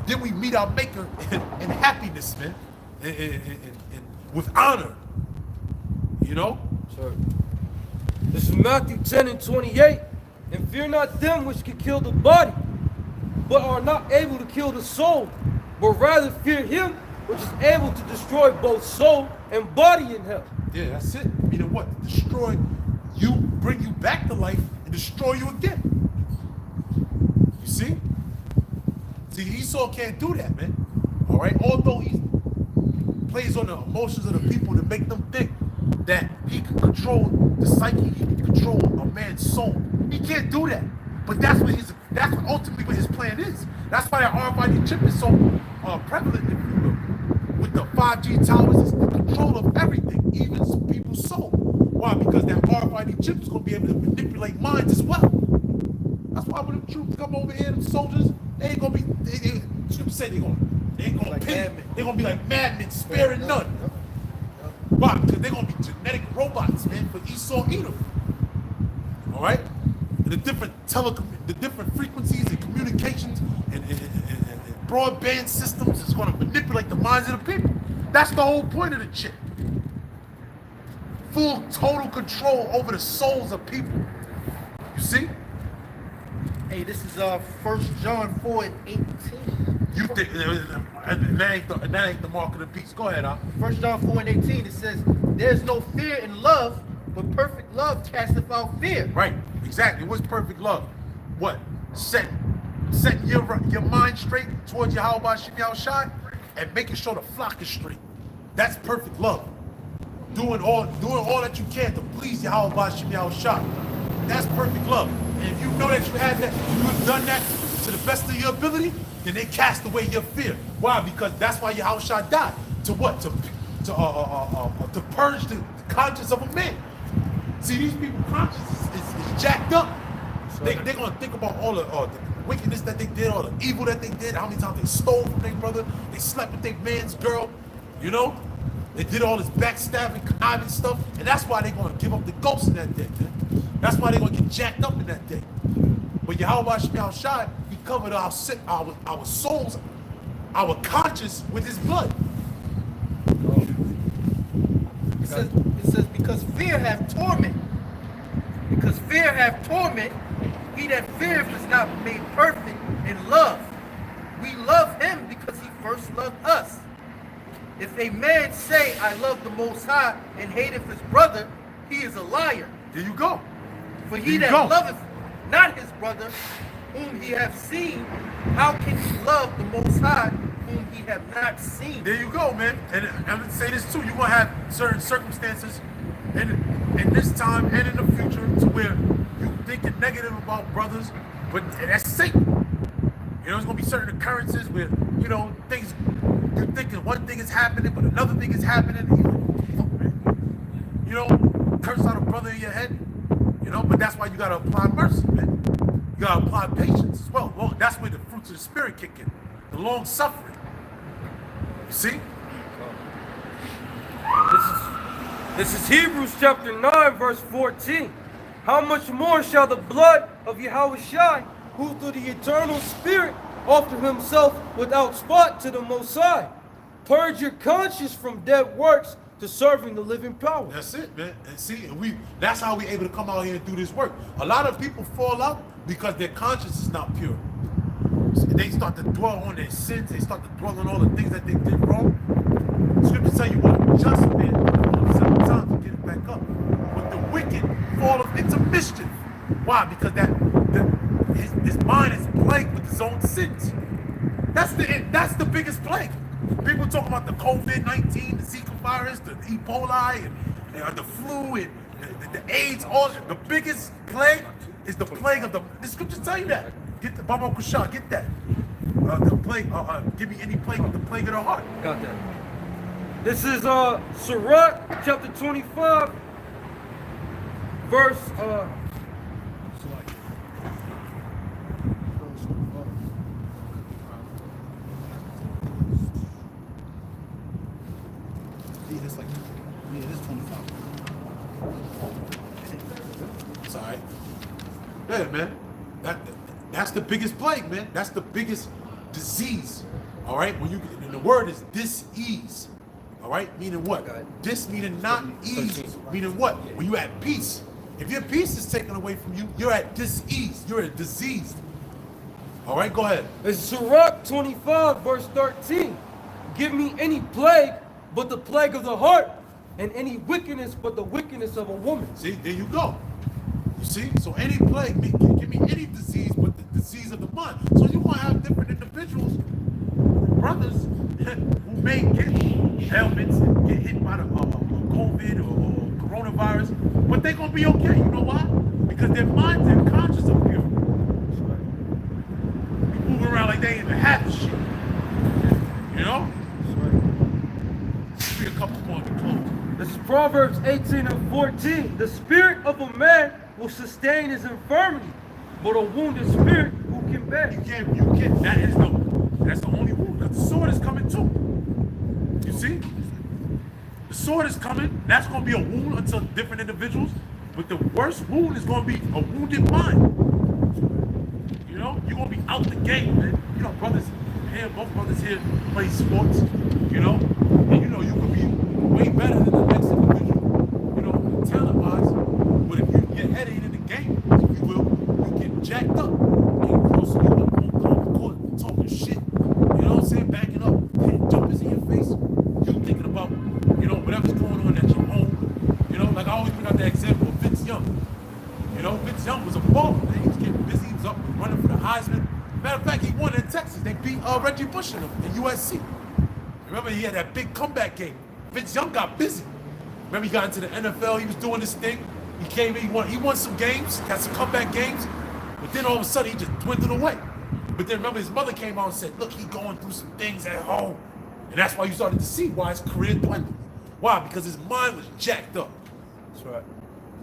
Then we meet our maker in happiness, man. And with honor. You know? Sure. This is Matthew 10 and 28. And fear not them which can kill the body, but are not able to kill the soul, but rather fear him which is able to destroy both soul and body in hell. Yeah, that's it. Meaning what? Destroy you, bring you back to life, and destroy you again. You see? See, Esau can't do that, man. All right? Although he plays on the emotions of the people to make them think that he can control the psyche, he can control a man's soul. He can't do that. But that's what ultimately what his plan is. That's why that RFID chip is so prevalent, if you will. With the 5G towers, it's the control of everything, even people's soul. Why? Because that RFID chip is going to be able to manipulate minds as well. That's why when the troops come over here, the soldiers, they ain't going to be, troops say they ain't going to pin madmen. They're gonna be like madmen, sparing none. Why? Because they're gonna be genetic robots, man, for Esau Edom. All right? And the different frequencies and communications and broadband systems is gonna manipulate the minds of the people. That's the whole point of the chip. Full total control over the souls of people. You see? Hey, this is 1 John 4:18. You think that ain't the mark of the beast. Go ahead, Al. 1 John 4:18, it says, there's no fear in love, but perfect love casteth out fear. Right, exactly. What's perfect love? What? Setting your mind straight towards Yahweh Shem Yahushai and making sure the flock is straight. That's perfect love. Doing all that you can to please Yahweh Shem Yahushai. That's perfect love. And if you know that you had that, you have done that to the best of your ability, then they cast away your fear. Why? Because that's why Yahushua died. To what? To purge the conscience of a man. See, these people's conscience is jacked up. They're gonna think about all the wickedness that they did, all the evil that they did, how many times they stole from their brother, they slept with their man's girl, you know? They did all this backstabbing, conniving stuff, and that's why they're gonna give up the ghost in that day, man. That's why they're gonna get jacked up in that day. But Yahweh Shem Yahushai, he covered our souls, our conscience with his blood. It says, because fear hath torment. Because fear hath torment, he that feareth is not made perfect in love. We love him because he first loved us. If a man say, I love the Most High, and hateth his brother, he is a liar. There you go. For he that loveth not his brother, whom he hath seen, how can he love the Most High, whom he hath not seen? There you go, man. And I'm going to say this too. You're going to have certain circumstances in this time and in the future to where you're thinking negative about brothers, but that's Satan. You know, there's going to be certain occurrences where, you know, things, you're thinking one thing is happening, but another thing is happening. You know, curse out a brother in your head. You know, but that's why you gotta apply mercy, man. You gotta apply patience as well. Well, that's where the fruits of the spirit kick in. The long suffering. You see? This is Hebrews chapter 9, verse 14. How much more shall the blood of Yahushua, who through the eternal spirit offered himself without spot to the Most High, purge your conscience from dead works to serving the living power. That's it, man. And see, that's how we're able to come out here and do this work. A lot of people fall out because their conscience is not pure. So they start to dwell on their sins. They start to dwell on all the things that they did wrong. Scripture tell you what, just man falls 7 times to get it back up. But the wicked fall into mischief. Why? Because his mind is plagued with his own sins. That's the biggest plague. People talk about the COVID-19, the Zika virus, the Ebola, and the flu, and the AIDS. All the biggest plague is the plague of the scriptures tell you that. Get the Baba Kushah, get that. The plague. Give me any plague, the plague of the heart. Got that. This is Sirach chapter 25, verse It's 25. It's all right. Yeah, man. That's the biggest plague, man. That's the biggest disease. All right. And the word is dis-ease. All right. Meaning what? Dis meaning not ease. Meaning what? When you at peace. If your peace is taken away from you, you're at dis-ease. You're at diseased. All right. Go ahead. It's Sirach 25, verse 13. Give me any plague but the plague of the heart, and any wickedness but the wickedness of a woman. See, there you go. You see? So any plague, give me any disease but the disease of the mind. So you're going to have different individuals, brothers, who may get ailments and get hit by the COVID or coronavirus, but they're going to be okay. You know why? Because their minds and conscience are pure. They move around like they ain't even have the shit. You know? Be a couple more to close. This is Proverbs 18 and 14. The spirit of a man will sustain his infirmity, but a wounded spirit who can bear? You can't, that's the only wound, because the sword is coming too. sword is coming. That's going to be a wound unto different individuals. But the worst wound is going to be a wounded mind. You know, you're going to be out the game, man. You know, brothers here, both brothers here play sports, you know, and you know you could be way better than the next individual, you know, talent-wise. But if you get headed in the game, if you will, you get jacked up. And crossing you up on the court, talking shit. You know what I'm saying? Backing up, hitting jumpers in your face. You thinking about, you know, whatever's going on at your home. You know, like I always bring out the example of Vince Young. You know, Vince Young was a baller, man. He was getting busy. He was up running for the Heisman. Matter of fact, he won in Texas. They beat Reggie Bush in USC. Remember, he had that big comeback game. Vince Young got busy. Remember, he got into the NFL. He was doing this thing. He came in. He won some games, got some comeback games. But then all of a sudden, he just dwindled away. But then remember, his mother came out and said, "Look, he's going through some things at home," and that's why you started to see why his career dwindled. Why? Because his mind was jacked up. That's right.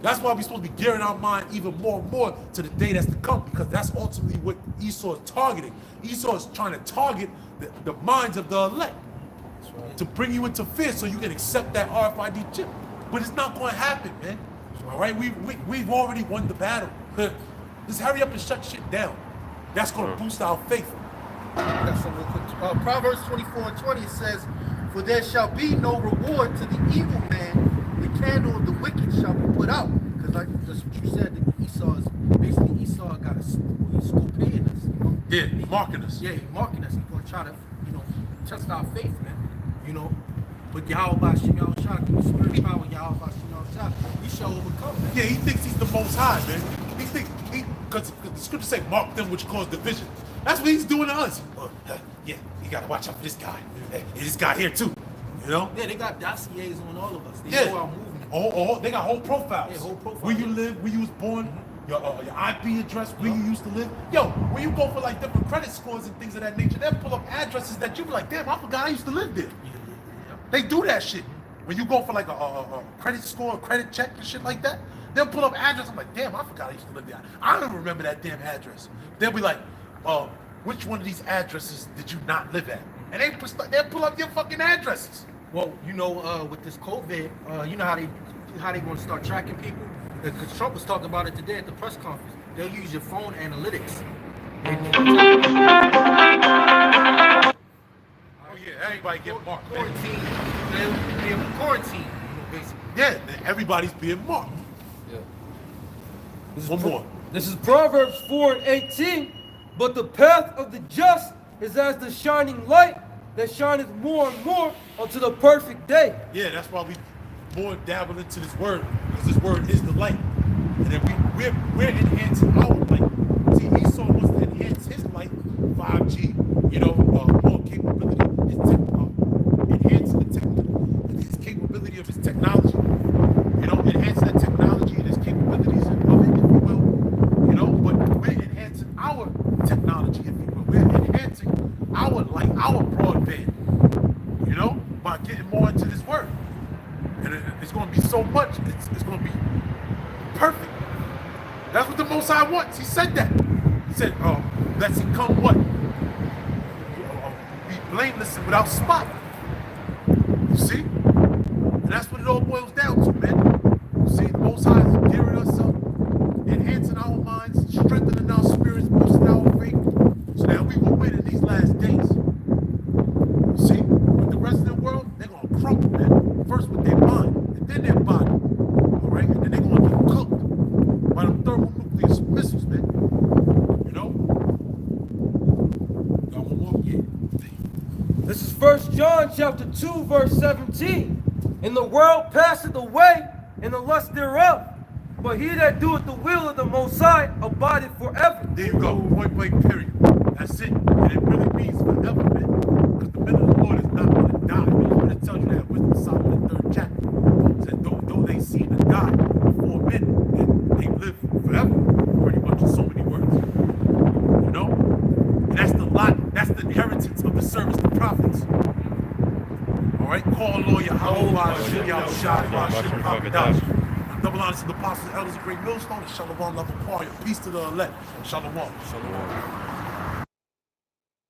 That's why we're supposed to be gearing our mind even more and more to the day that's to come, because that's ultimately what Esau is targeting. Esau is trying to target the minds of the elect to bring you into fear so you can accept that RFID chip. But it's not going to happen, man. All right, we've already won the battle. Just hurry up and shut shit down. That's going to boost our faith. Got some real quick. Proverbs 24:20 says, "For there shall be no reward to the evil man. The candle of the wicked shall be put out." Because like that's what you said, that Esau got a school paying us. You know? Yeah, he's marking us. Yeah, he's marking us. He's gonna try to, you know, test our faith, man. You know. But Yahweh Bashim Yahushua, the spirit power Yahweh Bashim Yahushua, we shall overcome that. Yeah, he thinks he's the most high, man. Because the scriptures say, "Mark them which cause division." That's what he's doing to us. Yeah, you gotta watch out for this guy. Hey, this guy here too. You know? Yeah, they got dossiers on all of us. They Yeah. know our movement. They got whole profiles. Yeah, whole profiles. Where you live, where you was born, your IP address, where you used to live. Yo, when you go for like different credit scores and things of that nature, they'll pull up addresses that you be like, damn, I forgot I used to live there. They do that shit. When you go for like a credit score, a credit check and shit like that, they'll pull up address. I'm like, damn, I forgot I used to live there. I don't remember that damn address. They'll be like, which one of these addresses did you not live at? And they'll pull up your fucking addresses. Well, you know, with this COVID, you know how they want to start tracking people? Because Trump was talking about it today at the press conference. They'll use your phone analytics. Oh yeah, everybody get marked. Quarantine. They're quarantine, you know, basically. Yeah, everybody's being marked. Yeah. One more. This is Proverbs 4:18. But the path of the just is as the shining light that shineth more and more unto the perfect day. Yeah, that's why we more dabble into this word, because this word is the light. And then we're enhancing our light. See, Esau wants to enhance his light, 5G, you know, more capability, enhancing his capability of his technology. You know, enhancing the technology and his capabilities of it, if you will. You know, but we're enhancing our technology, if you will. We're enhancing our light, our broadband, you know, by getting more into this word. And it's going to be so much, it's going to be perfect. That's what the Most High wants. He said that. He said, let's come what? Be blameless and without spot. You see? And that's what it all boils down to, man. You see, the Most High is gearing us up, enhancing our minds, strengthening our spirits, boosting our faith, so that we will win in these last days. You see? With the rest of the world, they're going to crumble, man. First with their mind, and then their body. All right? And then they're going to get cooked by them thermonuclear missiles, man. You know? Got one more? Yeah. This is 1 John chapter 2, verse 17. And the world passeth away, and the lust thereof. But he that doeth the will of the Most High abideth forever. There you go. Point blank, period. That's it. And it really means forever, man. Because the men of the Lord is not going to die. Man. I'm going to tell you that Wisdom of Solomon, the 3rd chapter. It said, though they seem to die before men, they live forever. Pretty much in so many words. You know? And that's the lot, that's the inheritance of the service to prophets. All right? Call lawyer, double honors to the apostles, elders, of great millstone, and shalom, love, and choir. Peace to the elect. Shalom. Shalom.